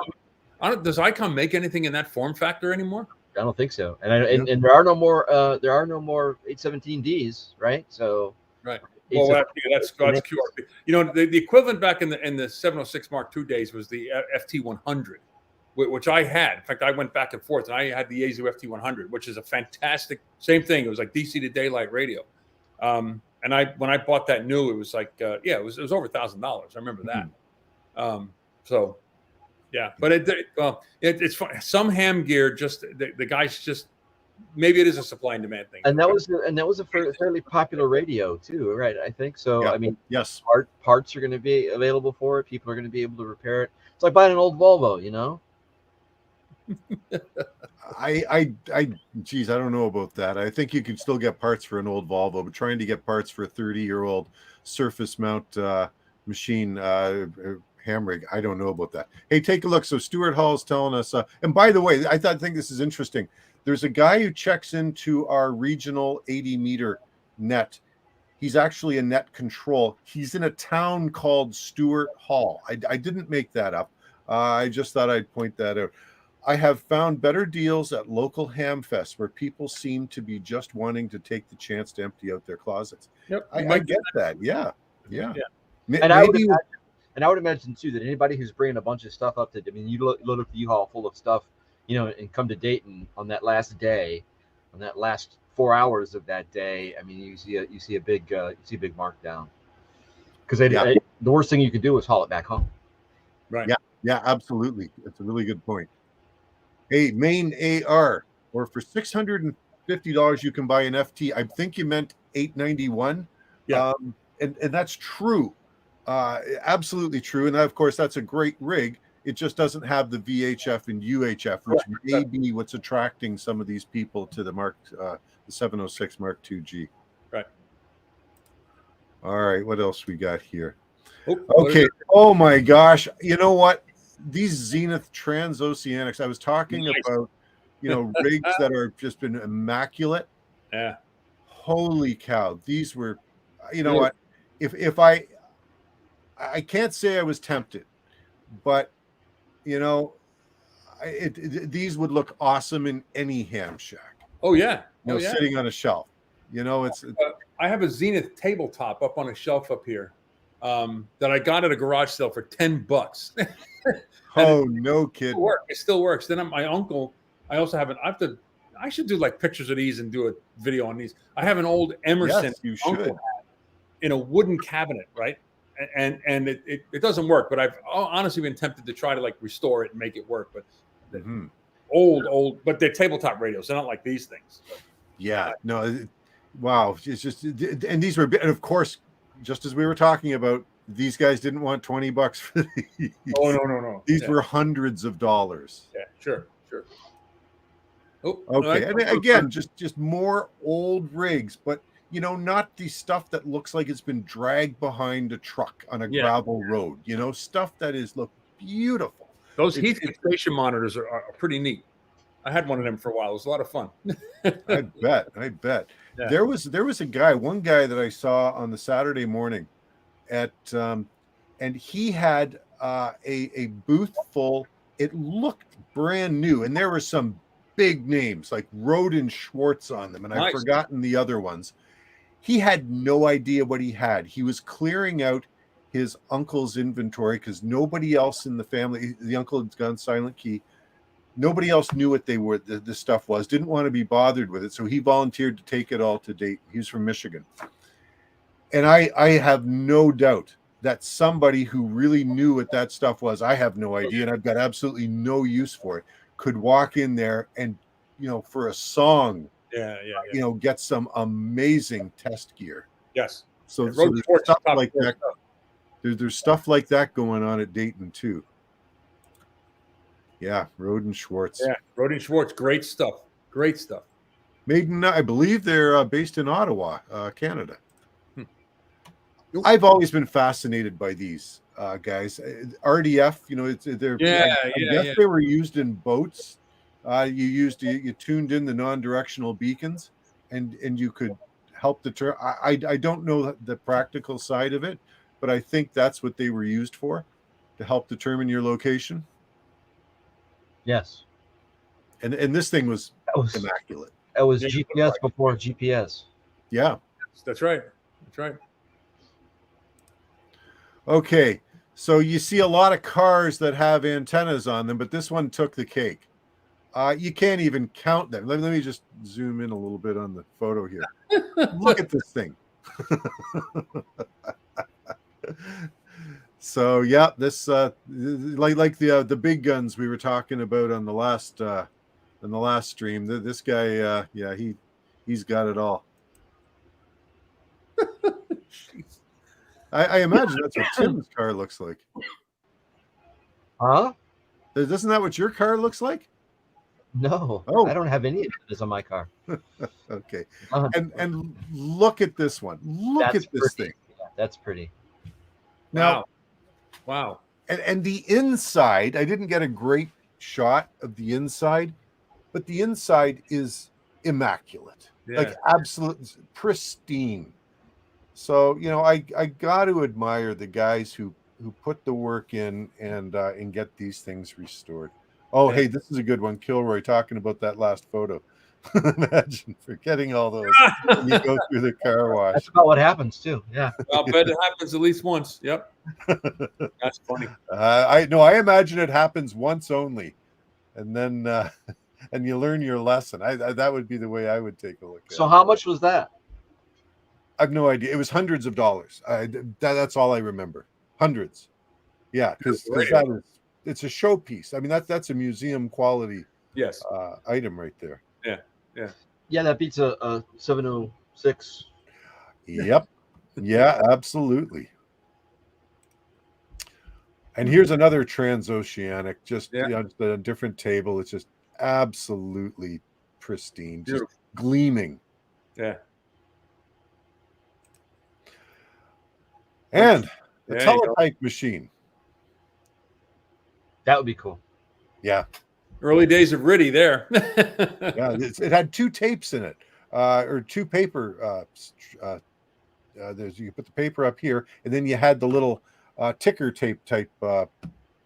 Does ICOM make anything in that form factor anymore?
I don't think so. And there are no more 817Ds, right? So
right. Well, that's QRP. You know, the equivalent back in the 706 Mark II days was the FT100, which I had. In fact, I went back and forth, and I had the Yaesu FT100, which is a fantastic, same thing. It was like DC to daylight radio. And when I bought that new, it was like, it was over $1,000. I remember that. So. Yeah, but it's fun. Some ham gear, just the guys just, maybe it is a supply and demand thing.
And that was a fairly popular radio too, right? I think so.
Yeah.
I mean,
yes,
parts are going to be available for it. People are going to be able to repair it. It's like buying an old Volvo, you know.
Geez, I don't know about that. I think you can still get parts for an old Volvo, but trying to get parts for a 30-year-old surface mount machine. Ham rig, I don't know about that. Hey, take a look. So Stuart Hall is telling us, and by the way, I think this is interesting. There's a guy who checks into our regional 80-meter net. He's actually a net control. He's in a town called Stuart Hall. I didn't make that up. I just thought I'd point that out. I have found better deals at local ham fests where people seem to be just wanting to take the chance to empty out their closets.
Yep,
I get that. Yeah.
And I would imagine too that anybody who's bringing a bunch of stuff up to, I mean, you load up the U-Haul full of stuff, you know, and come to Dayton on that last day, on that last 4 hours of that day, I mean, you see a big markdown. Because the worst thing you could do is haul it back home.
Right.
Yeah, absolutely. It's a really good point. Hey, main AR, or for $650 you can buy an FT. I think you meant 891.
Yeah.
And that's true. Absolutely true. And of course, that's a great rig. It just doesn't have the VHF and UHF, which may be what's attracting some of these people to the 706 Mark II-G.
Right.
All right, what else we got here?
Oh,
okay. Oh my gosh. You know what? These Zenith Transoceanics, I was talking about, rigs that are just been immaculate.
Yeah.
Holy cow. These were, what? If I can't say I was tempted, but these would look awesome in any ham shack.
Oh yeah.
Sitting on a shelf.
I have a Zenith tabletop up on a shelf up here that I got at a garage sale for $10.
Oh, no kidding.
It still works. Then my uncle, I also have I should do like pictures of these and do a video on these. I have an old Emerson
yes, you should.
In a wooden cabinet, right? And it doesn't work, but I've honestly been tempted to try to like restore it and make it work. But old, but they're tabletop radios. They're not like these things. But,
yeah, no, wow. It's just, and these were, and of course, just as we were talking about, these guys didn't want $20 for these.
Oh, no.
These were hundreds of dollars.
Yeah, sure. Oh,
okay. And again, just more old rigs, but not the stuff that looks like it's been dragged behind a truck on a gravel road. Stuff that look beautiful.
Those Heathkit station monitors are pretty neat. I had one of them for a while. It was a lot of fun.
I bet. Yeah. There was one guy that I saw on the Saturday morning and he had a booth full. It looked brand new, and there were some big names like Roden Schwartz on them, and I've forgotten the other ones. He had no idea what he had. He was clearing out his uncle's inventory because nobody else in the family, the uncle had gone silent key. Nobody else knew what the stuff was, didn't want to be bothered with it. So he volunteered to take it all to Dayton. He's from Michigan. And I have no doubt that somebody who really knew what that stuff was, I have no idea, and I've got absolutely no use for it, could walk in there and, for a song, get some amazing test gear.
Yes.
So there's stuff like that. There's stuff like that going on at Dayton too. Yeah, Roden Schwartz.
Yeah, Roden Schwartz, great stuff.
I believe they're based in Ottawa, Canada. I've always been fascinated by these guys. RDF, I guess they were used in boats. You tuned in the non-directional beacons, and you could help deter. I don't know the practical side of it, but I think that's what they were used for, to help determine your location.
Yes.
And this thing was immaculate.
That was GPS before GPS.
Yeah.
That's right.
Okay. So you see a lot of cars that have antennas on them, but this one took the cake. You can't even count them. Let me just zoom in a little bit on the photo here. Look at this thing. So yeah, this like the big guns we were talking about on the last stream. This guy, he's got it all. I imagine that's what Tim's car looks like.
Huh?
Isn't that what your car looks like?
No.
Oh.
I don't have any of this on my car.
Okay. And look at this one. Look at this thing.
Yeah, that's pretty.
Now,
wow.
And the inside, I didn't get a great shot of the inside, but the inside is immaculate.
Yeah.
Like absolute pristine. So, I got to admire the guys who put the work in and get these things restored. Oh, hey, this is a good one. Kilroy talking about that last photo. Imagine forgetting all those when you go through the car wash.
That's about what happens too. Yeah.
I'll bet it happens at least once. Yep. That's funny.
I imagine it happens once only. And then and you learn your lesson. I that would be the way I would take a look at it.
So how much was that?
I have no idea. It was hundreds of dollars. That's all I remember. Hundreds. Yeah, because it's a showpiece. I mean, that's a museum quality
Yes.
item right there.
Yeah, that beats a 706.
Yep. Yeah, absolutely. And here's another transoceanic, just, just a different table. It's just absolutely pristine, just gleaming.
Yeah.
And the teletype machine.
That would be cool.
Yeah.
Early days of RITI there.
Yeah, it had 2 tapes in it, or 2 paper. You put the paper up here, and then you had the little ticker tape type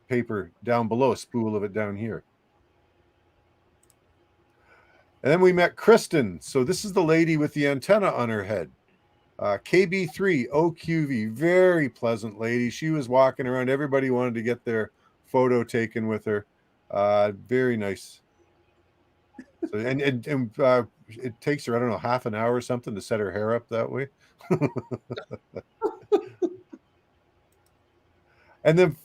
paper down below, a spool of it down here. And then we met Kristen. So this is the lady with the antenna on her head. KB3OQV, very pleasant lady. She was walking around. Everybody wanted to get their photo taken with her. Very nice. So, and it takes her, I don't know, half an hour or something to set her hair up that way. And then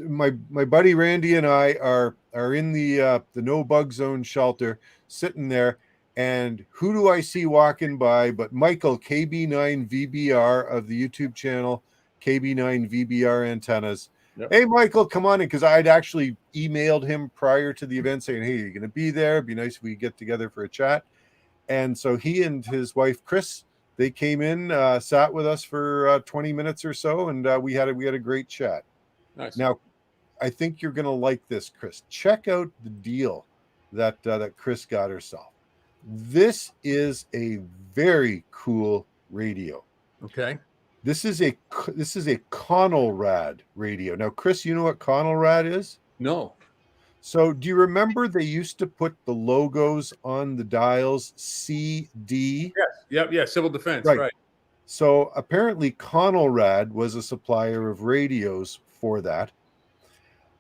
my buddy Randy and I are in the no bug zone shelter, sitting there, and who do I see walking by but Michael KB9VBR of the YouTube channel KB9VBR Antennas. Yep. Hey Michael, come on in, because I'd actually emailed him prior to the event saying, hey, you're going to be there. It'd be nice if we get together for a chat. And so he and his wife Chris, they came in, sat with us for 20 minutes or so, and we had a great chat.
Nice.
Now, I think you're going to like this, Chris. Check out the deal that Chris got herself. This is a very cool radio.
Okay.
This is a Conelrad radio. Now, Chris, you know what Conelrad is?
No.
So do you remember they used to put the logos on the dials, CD?
Yes. Yeah. Civil defense. Right.
So apparently Conelrad was a supplier of radios for that.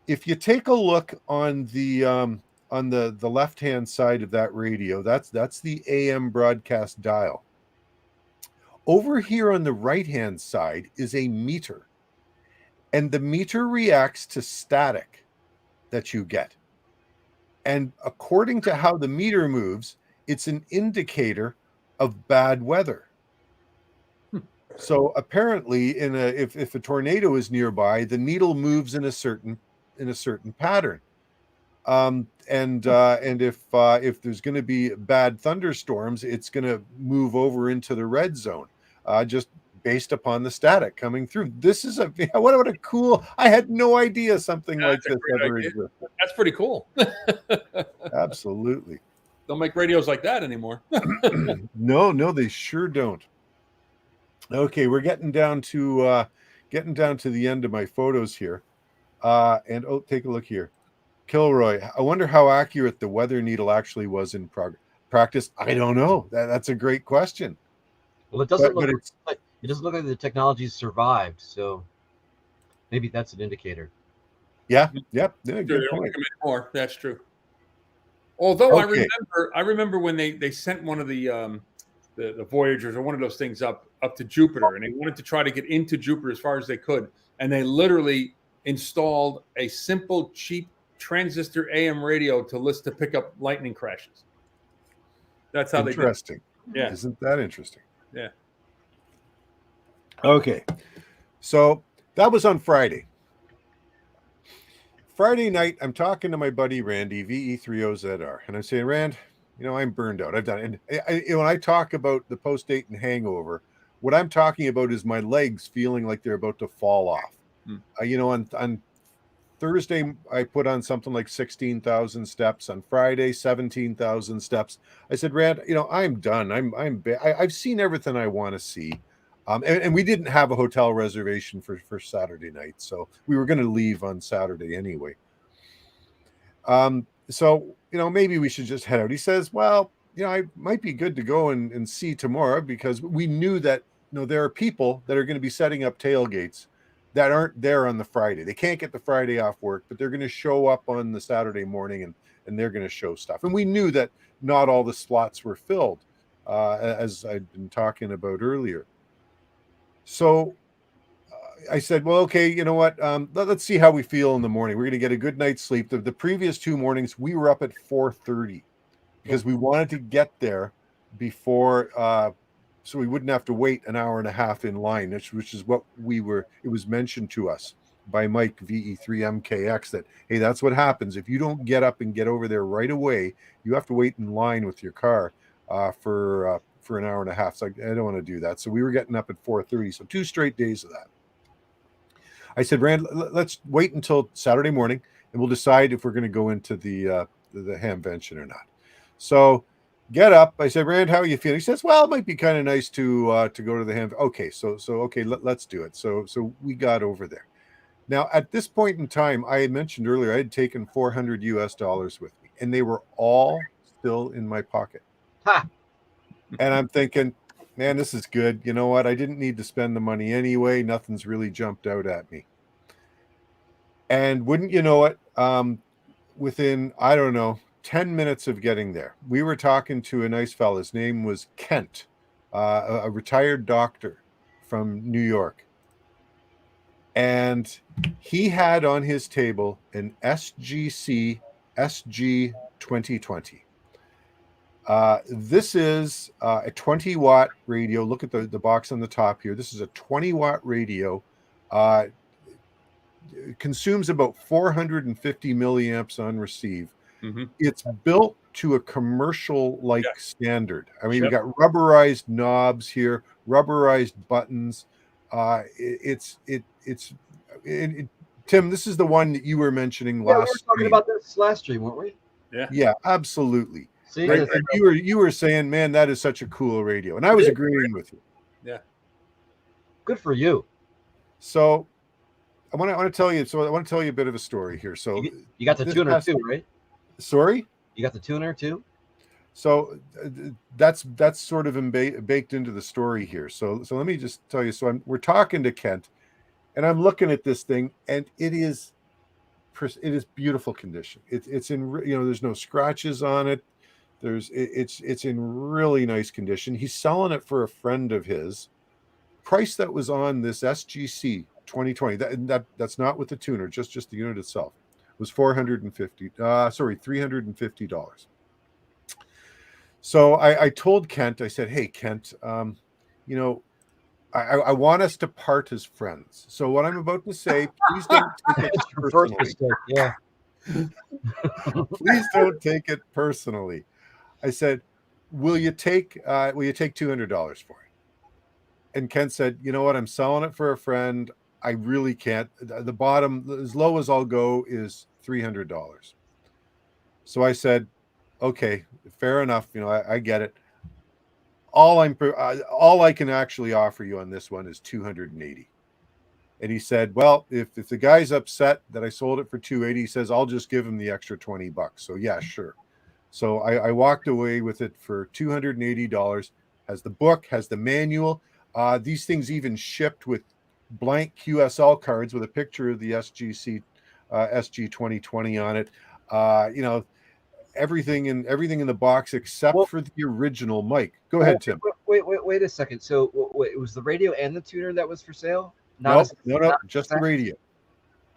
If you take a look on the left-hand side of that radio, that's the AM broadcast dial. Over here on the right-hand side is a meter, and the meter reacts to static that you get. And according to how the meter moves, it's an indicator of bad weather. So apparently, if a tornado is nearby, the needle moves in a certain pattern. And if there's going to be bad thunderstorms, it's going to move over into the red zone, just based upon the static coming through. This is what a cool. I had no idea something like this ever existed.
That's pretty cool.
Absolutely.
Don't make radios like that anymore.
No, they sure don't. Okay, we're getting down to the end of my photos here, and take a look here. Kilroy, I wonder how accurate the weather needle actually was in practice. I don't know. That's a great question.
Well, it doesn't look like the technology's survived, so maybe that's an indicator.
Yeah. Yep.
Yeah, good point. More. That's true. Although okay. I remember when they sent one of the Voyagers or one of those things up to Jupiter, and they wanted to try to get into Jupiter as far as they could, and they literally installed a simple, cheap transistor AM radio to pick up lightning crashes. That's how they did it.
Interesting.
Yeah.
Isn't that interesting?
Yeah.
Okay. So that was on Friday. Friday night, I'm talking to my buddy Randy, VE3OZR, and I'm saying, Rand, I'm burned out. I've done it. And when I talk about the post-Dayton hangover, what I'm talking about is my legs feeling like they're about to fall off. On Thursday, I put on something like 16,000 steps. On Friday, 17,000 steps. I said, Rand, I'm done. I've seen everything I want to see. And we didn't have a hotel reservation for Saturday night, so we were going to leave on Saturday anyway. So maybe we should just head out. He says, well, I might be good to go and see tomorrow, because we knew that there are people that are going to be setting up tailgates that aren't there on the Friday. They can't get the Friday off work, but they're going to show up on the Saturday morning and they're going to show stuff. And we knew that not all the slots were filled, as I'd been talking about earlier. So I said, well, okay, you know what? Let's see how we feel in the morning. We're going to get a good night's sleep. The previous 2 mornings, we were up at 4:30 because we wanted to get there before, so we wouldn't have to wait an hour and a half in line, which is what it was mentioned to us by Mike VE3MKX that, hey, that's what happens. If you don't get up and get over there right away, you have to wait in line with your car for an hour and a half. So I don't want to do that. So we were getting up at 4:30. So 2 straight days of that. I said, Rand, let's wait until Saturday morning and we'll decide if we're going to go into the Hamvention or not. So get up. I said, Rand, how are you feeling? He says, well, it might be kind of nice to go to the Ham. Okay, so okay, let's do it. So we got over there. Now, at this point in time, I had mentioned earlier, I had taken $400 US with me, and they were all still in my pocket.
Ha!
And I'm thinking, man, this is good. You know what? I didn't need to spend the money anyway. Nothing's really jumped out at me. And wouldn't you know it, within, I don't know, 10 minutes of getting there, we were talking to a nice fellow. His name was Kent, a retired doctor from New York. And he had on his table an SGC SG 2020. This is a 20-watt radio. Look at the box on the top here. This is a 20-watt radio. Consumes about 450 milliamps on receive. Mm-hmm. It's built to a commercial-like standard. I mean, you've got rubberized knobs here, rubberized buttons. Tim, this is the one that you were mentioning last.
We were talking about this last stream, weren't we?
Yeah, absolutely.
See,
right? And you were saying, man, that is such a cool radio, and I was agreeing with you.
Yeah,
good for you.
So I want to tell you. So I want to tell you a bit of a story here. So
you got the tuner too, right?
Sorry,
you got the tuner too.
So that's sort of baked into the story here. So let me just tell you. So we're talking to Kent, and I'm looking at this thing, and it is beautiful condition. It's in, you know, there's no scratches on it. It's in really nice condition. He's selling it for a friend of his. Price that was on this SGC 2020. That's not with the tuner, just the unit itself. Was $350. So I told Kent, I said, hey, Kent, you know, I want us to part as friends. So what I'm about to say, please don't take it personally.
Yeah.
Please don't take it personally. I said, will you take $200 for it? And Kent said, you know what? I'm selling it for a friend. I really can't. The bottom, as low as I'll go, is $300. So I said, okay, fair enough. You know, I get it. All I can actually offer you on this one is $280. And he said, well, if the guy's upset that I sold it for $280, he says, I'll just give him the extra $20. So yeah, sure. So I walked away with it for $280. Has the book, has the manual. These things even shipped with blank QSL cards with a picture of the SGC SG 2020 on it. You know, everything in the box except for the original mic. Go ahead, Tim.
Wait a second. So it was the radio and the tuner that was for sale?
No, just the radio.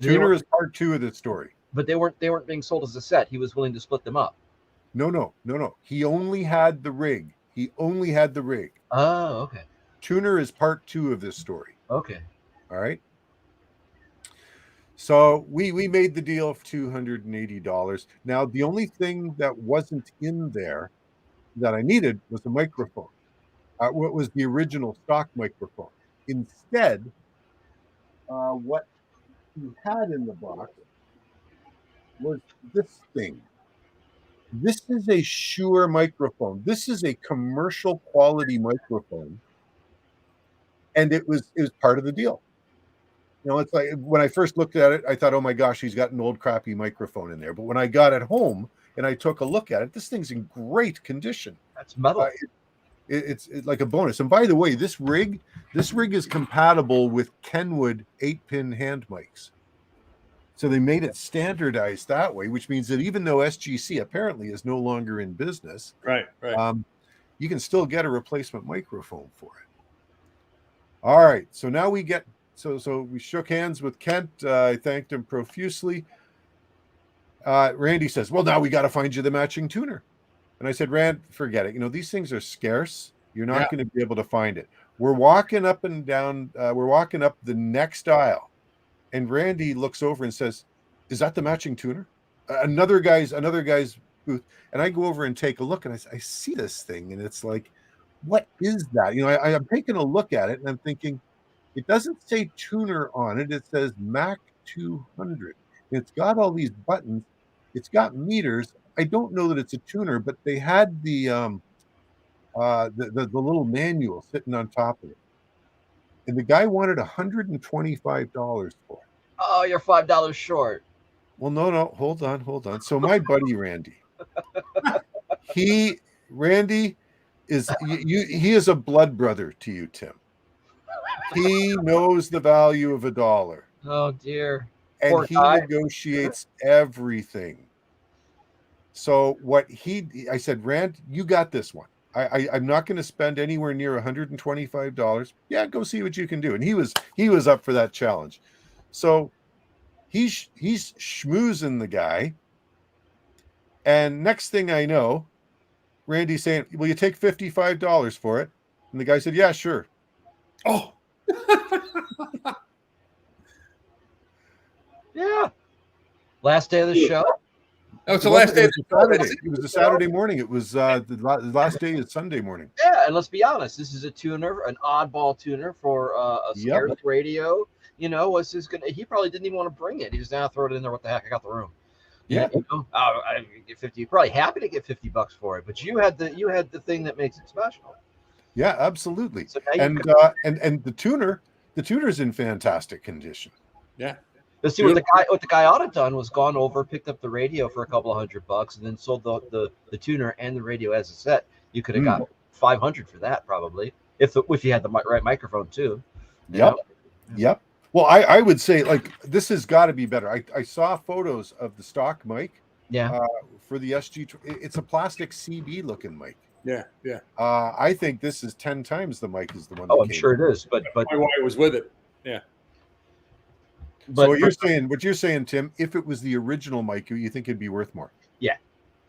Tuner is part 2 of the story.
But they weren't being sold as a set. He was willing to split them up.
No. He only had the rig.
Oh, okay.
Tuner is part 2 of this story.
Okay.
All right. So we made the deal of $280. Now, the only thing that wasn't in there that I needed was a microphone. What was the original stock microphone? Instead, what he had in the box was this thing. This is a Shure microphone. This is a commercial quality microphone, and it was part of the deal. You know, it's like when I first looked at it, I thought, oh my gosh, he's got an old crappy microphone in there. But when I got it home and I took a look at it, this thing's in great condition.
That's metal.
It's like a bonus. And by the way, this rig is compatible with Kenwood 8-pin hand mics. So they made it standardized that way, which means that even though SGC apparently is no longer in business,
Right.
you can still get a replacement microphone for it. All right. So now we get, so we shook hands with Kent. I thanked him profusely. Randy says, well, now we got to find you the matching tuner. And I said, Rand, forget it. You know, these things are scarce. You're not going to be able to find it. We're walking up and down. We're walking up the next aisle. And Randy looks over and says, is that the matching tuner? Another guy's booth. And I go over and take a look, and I see this thing, and it's like, what is that? You know, I'm taking a look at it, and I'm thinking, it doesn't say tuner on it. It says Mac 200. It's got all these buttons. It's got meters. I don't know that it's a tuner, but they had the little manual sitting on top of it. And the guy wanted $125 for it.
Oh, you're $5 short.
Well, no, hold on. So my buddy Randy, Randy is he is a blood brother to you, Tim. He knows the value of $1.
Oh dear.
And
Poor
he
guy.
negotiates everything. So I said, Rand, you got this one. I'm not going to spend anywhere near $125. Yeah, go see what you can do. And he was up for that challenge. So he's schmoozing the guy. And next thing I know, Randy's saying, will you take $55 for it? And the guy said, yeah, sure.
Oh.
Yeah. Last day of the show.
Oh, it's the last day of the
Saturday. It was a Saturday morning. It was the last day is Sunday morning.
Yeah, and let's be honest, this is a tuner, an oddball tuner for a scarce radio. You know, what's this gonna? He probably didn't even want to bring it. He just now throw it in there. What the heck? I got the room.
Yeah.
You know? I get 50. You're probably happy to get $50 for it, but you had the thing that makes it special.
Yeah, absolutely.
So now
and the tuner's in fantastic condition.
Yeah.
Let's see what the guy ought to have done was gone over, picked up the radio for a couple of $100, and then sold the tuner and the radio as a set. You could have got $500 for that probably if you had the right microphone too.
Yep. Well, I would say like this has got to be better. I saw photos of the stock mic.
Yeah.
For the SG, it's a plastic CB looking mic.
Yeah.
I think this is 10 times the mic is the one.
Oh, I'm sure it is, but
my wife was with it. Yeah.
But so what you're saying, Tim, if it was the original mic, you think it'd be worth more?
Yeah,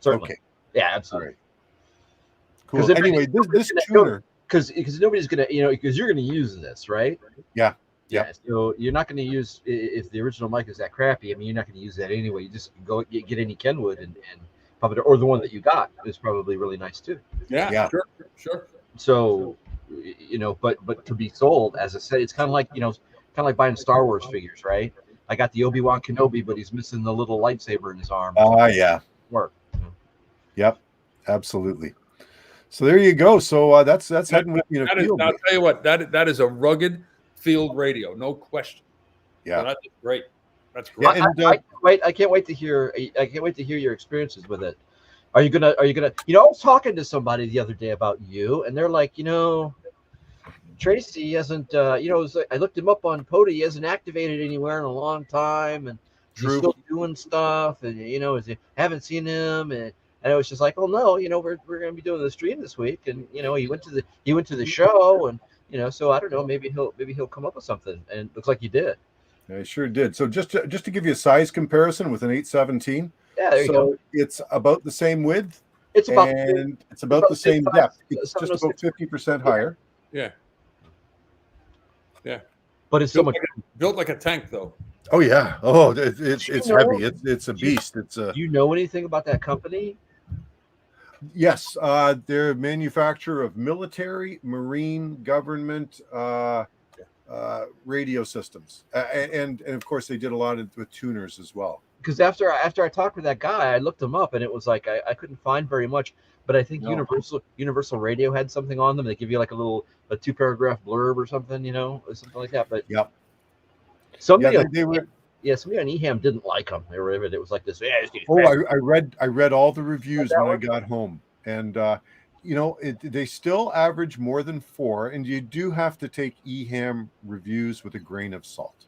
certainly.
Okay.
Yeah, absolutely.
Right. Cool. Anyway, this tuner,
because nobody's gonna, because you're gonna use this, right?
Yeah.
So you're not gonna use if the original mic is that crappy. I mean, you're not gonna use that anyway. You just go get any Kenwood and probably, or the one that you got is probably really nice too.
Yeah. Sure.
So, but to be sold, as I said, it's kind of like buying Star Wars figures, right? I got the Obi-Wan Kenobi, but he's missing the little lightsaber in his arm.
Yeah.
Work.
Yep. Absolutely. So there you go. So that's heading with you.
I'll tell you what, that is a rugged field radio, no question.
Yeah,
so that's great. That's great.
Yeah, and,
I can't wait to hear. I can't wait to hear your experiences with it. Are you gonna? I was talking to somebody the other day about you, and they're like, Tracy hasn't. I looked him up on POTA. He hasn't activated anywhere in a long time, and he's still doing stuff. And haven't seen him, and I was just like, oh no, we're gonna be doing the stream this week, and he went to the show, and so I don't know, maybe he'll come up with something, and it looks like he did.
I sure did. So just to give you a size comparison with an 817.
Yeah, there you go.
It's about the same width.
It's about
the same depth. It's just about 50% higher.
Yeah.
But it's so much
built like a tank, though.
Oh yeah. Oh, it's heavy. It's a beast.
Do you know anything about that company?
Yes, they're a manufacturer of military, marine, government radio systems, and of course they did a lot with tuners as well.
Because after I talked with that guy, I looked him up, and it was like I couldn't find very much. But I think Universal Radio had something on them. They give you like a 2-paragraph blurb or something, something like that. But somebody on EHAM didn't like them. They were it was like this.
I read all the reviews when I got home, and they still average more than 4, and you do have to take EHAM reviews with a grain of salt.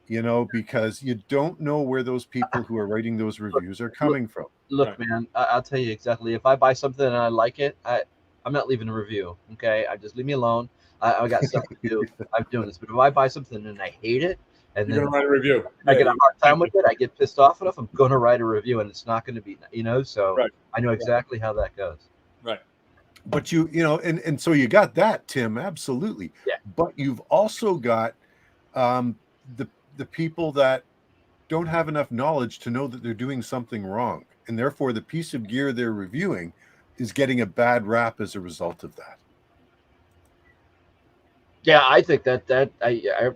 you know, because you don't know where those people who are writing those reviews are coming from.
Look,
Right.
man, I'll tell you exactly. If I buy something and I like it, I'm not leaving a review. Okay, I just leave me alone. I got stuff to do. I'm doing this. But if I buy something and I hate it, and
You're
then
gonna write a review.
I get
Yeah,
a hard time with it, I get pissed off enough, I'm going to write a review, and it's not going to be, you know. So
Right.
I know exactly how that goes.
Right.
But you know, and so you got that, Tim, absolutely.
Yeah.
But you've also got the people that don't have enough knowledge to know that they're doing something wrong, and therefore the piece of gear they're reviewing is getting a bad rap as a result of that.
Yeah, I think that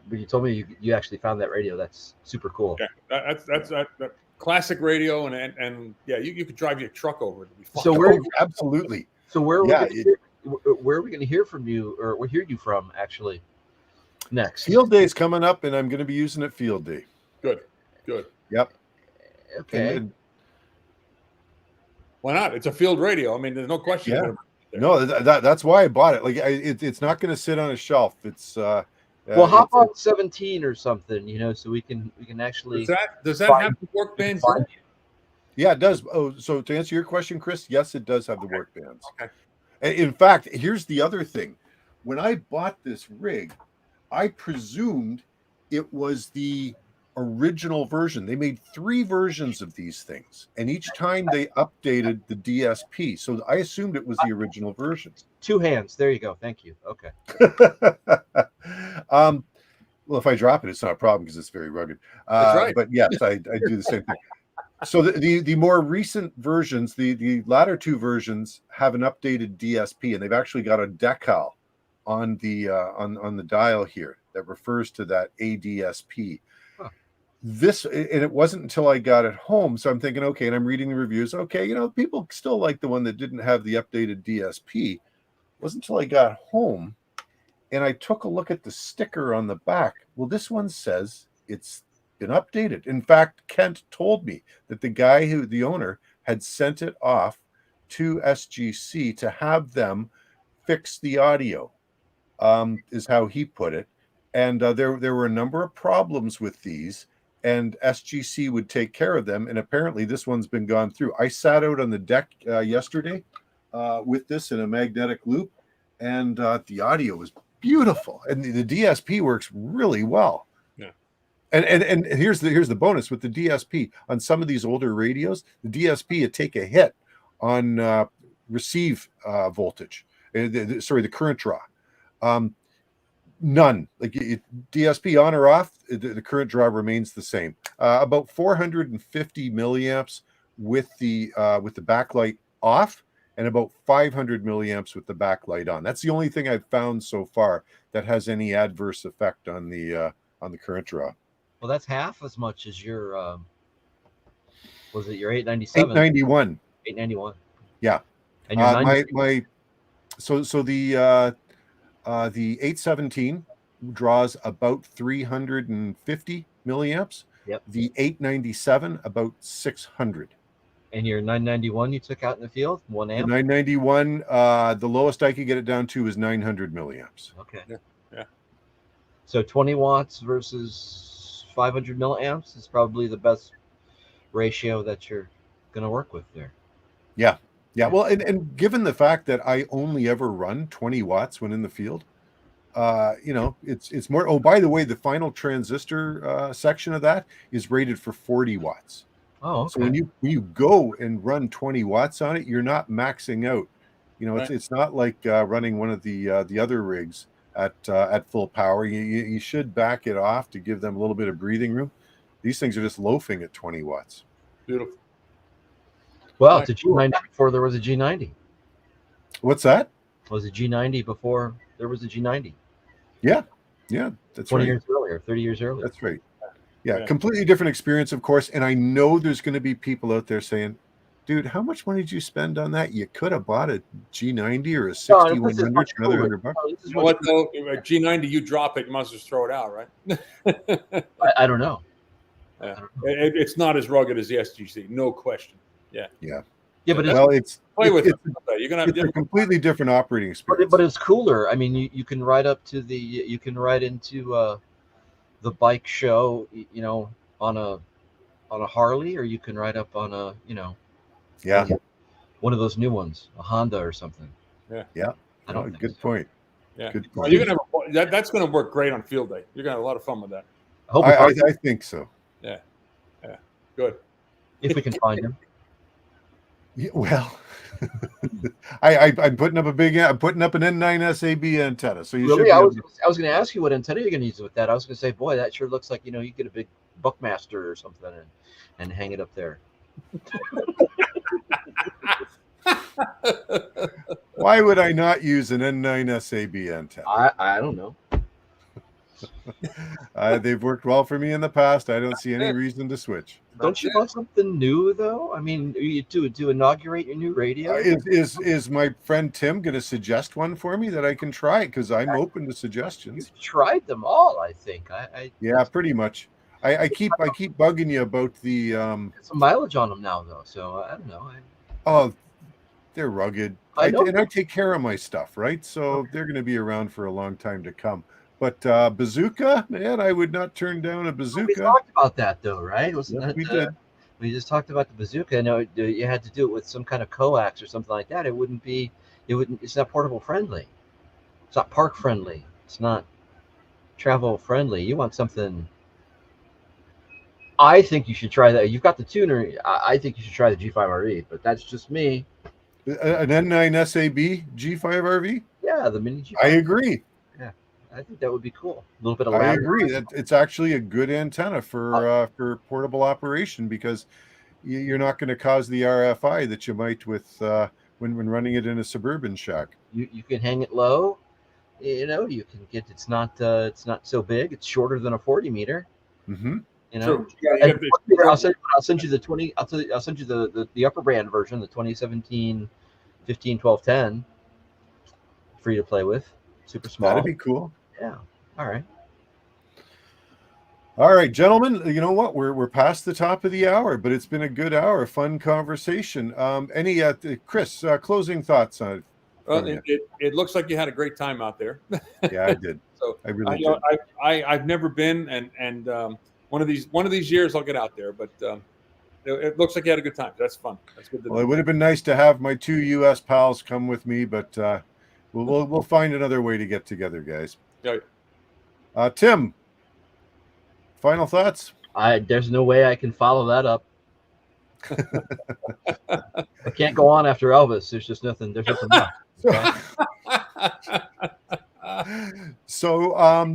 when you told me you actually found that radio, that's super cool.
Yeah, that's that classic radio, and yeah, you could drive your truck over it. It'd be fun.
So where
absolutely.
So where
Yeah,
where are we going to hear from you, or we'll hear you from actually next?
Field Day is coming up, and I'm going to be using it Field Day.
Good.
Yep.
Okay.
And
Why not? It's a field radio. I mean, there's no question.
Yeah. No, that's why I bought it. Like, it's not going to sit on a shelf. It's
well, hop on 17 or something, you know, so we can actually.
Does that have the work bands?
Yeah, it does. Oh, so to answer your question, Chris, yes, it does have the work bands.
Okay.
And in fact, here's the other thing. When I bought this rig, I presumed it was the original version. They made 3 versions of these things, and each time they updated the DSP. So I assumed it was the original version.
2 hands. There you go. Thank you. Okay.
Well, if I drop it, it's not a problem because it's very rugged.
That's right.
But yes, I do the same thing. So the more recent versions, the latter 2 versions have an updated DSP, and they've actually got a decal on the dial here that refers to that ADSP. This, and it wasn't until I got it home, so I'm thinking, okay, and I'm reading the reviews. Okay, you know, people still like the one that didn't have the updated DSP. It wasn't until I got home, and I took a look at the sticker on the back. Well, this one says it's been updated. In fact, Kent told me that the owner had sent it off to SGC to have them fix the audio, is how he put it. And there were a number of problems with these, and SGC would take care of them. And apparently this one's been gone through. I sat out on the deck yesterday with this in a magnetic loop, and the audio was beautiful, and the DSP works really well.
Yeah.
And here's the bonus with the DSP on some of these older radios. The DSP would take a hit on receive voltage. The current draw. None. Like DSP on or off, the current draw remains the same. About 450 milliamps with the backlight off, and about 500 milliamps with the backlight on. That's the only thing I've found so far that has any adverse effect on the current draw.
Well, that's half as much as your was it your 897?
891.
891.
Yeah.
And your
the 817 draws about 350 milliamps.
Yep.
The 897 about 600.
And your 991 you took out in the field, 1 amp.
The 991, the lowest I could get it down to is 900 milliamps.
Okay.
Yeah.
So 20 watts versus 500 milliamps is probably the best ratio that you're going to work with there.
Yeah. Yeah. Well, and given the fact that I only ever run 20 watts when in the field, you know, it's more. Oh, by the way, the final transistor section of that is rated for 40 watts.
Oh, okay.
So when you go and run 20 watts on it, you're not maxing out. You know,
Right.
it's not like running one of the other rigs at full power. You should back it off to give them a little bit of breathing room. These things are just loafing at 20 watts.
Beautiful.
Well,
Right.
it's a G90 before there was a G90.
What's that?
Was a G90 before there was a G90?
Yeah, that's
20
right.
years earlier, 30 years earlier.
That's right. Yeah,
Yeah.
completely different experience, of course. And I know there's going to be people out there saying, dude, how much money did you spend on that? You could have bought a G90 or a 6100 for another $100.
You know what though? A G90, you drop it, you must just throw it out, right?
I don't know.
Yeah. It's not as rugged as the SGC, no question.
Yeah, but it's,
Well, it's
Play with
it's,
it. You're gonna
it's a completely different operating experience.
but it's cooler. I mean, you can ride up to the you can ride into the bike show, on a Harley, or you can ride up on a,
Yeah.
one of those new ones, a Honda or something.
Yeah.
I don't think
good
so.
point.
Yeah.
Good
Well,
point.
you're gonna that's going to work great on field day. You're going to have a lot of fun with that.
I hope
I think so.
Yeah. Good.
if we can find him.
Yeah, well, I'm putting up I'm putting up an N9 SAB antenna. So you should.
Really, I was going to ask you what antenna you're going to use with that. I was going to say, boy, that sure looks like, you get a big Buckmaster or something and hang it up there.
Why would I not use an N9 SAB antenna?
I don't know.
They've worked well for me in the past. I don't see any reason to switch.
Don't you want something new, though? I mean, to inaugurate your new radio?
Is my friend Tim going to suggest one for me that I can try? Because I'm open to suggestions.
You've tried them all, I think.
Yeah, pretty much. I keep bugging you about the
Get some mileage on them now, though. So I don't know.
Oh, they're rugged.
I know.
And I take care of my stuff, right? So they're going to be around for a long time to come. But bazooka, man, I would not turn down a bazooka.
We talked about that, though, right?
We did.
We just talked about the bazooka. I know you had to do it with some kind of coax or something like that. It's not portable friendly. It's not park friendly. It's not travel friendly. You want something. I think you should try that. You've got the tuner. I think you should try the G5RV, but that's just me.
An N9 SAB G5RV?
Yeah, the mini G5.
I agree.
Yeah, I think that would be cool. A little bit of.
I agree that it's actually a good antenna for portable operation, because you're not going to cause the RFI that you might with when running it in a suburban shack.
You can hang it low. You can get. It's not so big. It's shorter than a 40 meter.
Mm-hmm.
True.
I'll send you the 20. I'll send you the upper band version, the 2017 15 12 10. Free to play with. Super small.
That'd be cool.
Yeah. All right.
All right, gentlemen. You know what? We're past the top of the hour, but it's been a good hour, fun conversation. Any Chris, closing thoughts on it?
Well, it looks like you had a great time out there.
Yeah, I did.
So
I really did.
I've never been, and one of these years I'll get out there. But it looks like you had a good time. That's fun. That's good.
Well, it would have been nice to have my 2 U.S. pals come with me, but we'll find another way to get together, guys.
Yeah.
Tim, final thoughts?
There's no way I can follow that up. I can't go on after Elvis. There's just nothing. There's nothing left.
So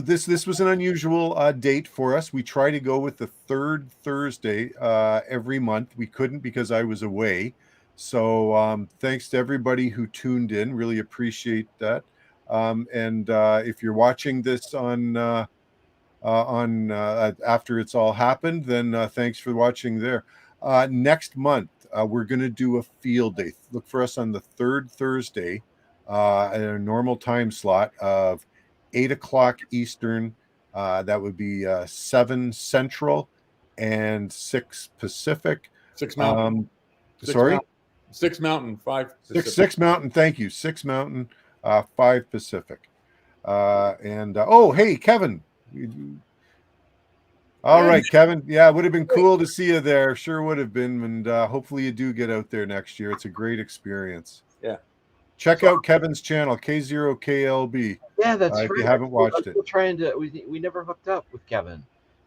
this was an unusual date for us. We try to go with the third Thursday every month. We couldn't because I was away. So thanks to everybody who tuned in. Really appreciate that. And if you're watching this on after it's all happened, then thanks for watching there. Next month we're going to do a field day. Look for us on the third Thursday at a normal time slot of 8 o'clock Eastern. That would be 7 Central and 6 Pacific.
6 Mountain.
Sorry?
6 Mountain, 5 Pacific.
6 Mountain. Thank you. 6 Mountain, 5 Pacific. Oh, hey, Kevin. All right, Kevin. Yeah, it would have been cool to see you there. Sure would have been. And hopefully you do get out there next year. It's a great experience.
Yeah.
Check out Kevin's channel, K0KLB.
Yeah, that's
if you haven't watched it.
We're trying to. We never hooked up with Kevin.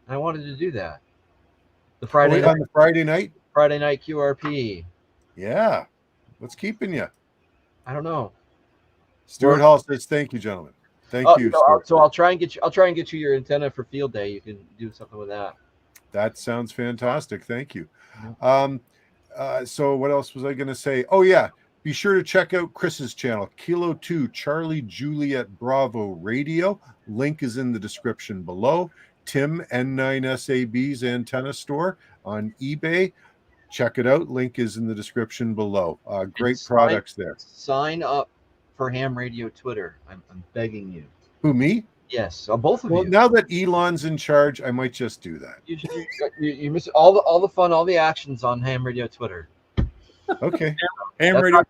I wanted to do that. The Friday night,
on the Friday night.
Friday night QRP.
Yeah. What's keeping you?
I don't know.
Stuart Hall says, "Thank you, gentlemen. Thank you."
So I'll try and get you. I'll try and get you your antenna for field day. You can do something with that.
That sounds fantastic. Thank you. So what else was I going to say? Oh yeah. Be sure to check out Chris's channel, Kilo 2 Charlie Juliet Bravo Radio. Link is in the description below. Tim N9SAB's antenna store on eBay. Check it out. Link is in the description below. Great products there.
Sign up for Ham Radio Twitter. I'm begging you.
Who, me?
Yes, both of you.
Well, now that Elon's in charge, I might just do that.
You miss all the fun, all the actions on Ham Radio Twitter.
Okay.
Ham Radio.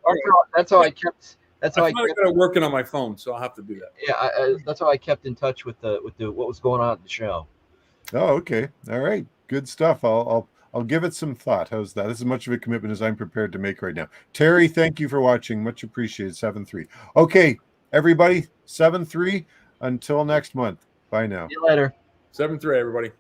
That's how I kept That's how
I finally got it working on my phone, so I'll have to do that.
Yeah, that's how I kept in touch with the what was going on at the show.
Oh, okay. All right. Good stuff. I'll give it some thought. How's that? This is as much of a commitment as I'm prepared to make right now. Terry, thank you for watching. Much appreciated. 7-3. Okay, everybody. 7-3. Until next month. Bye now.
See you later.
7-3, everybody.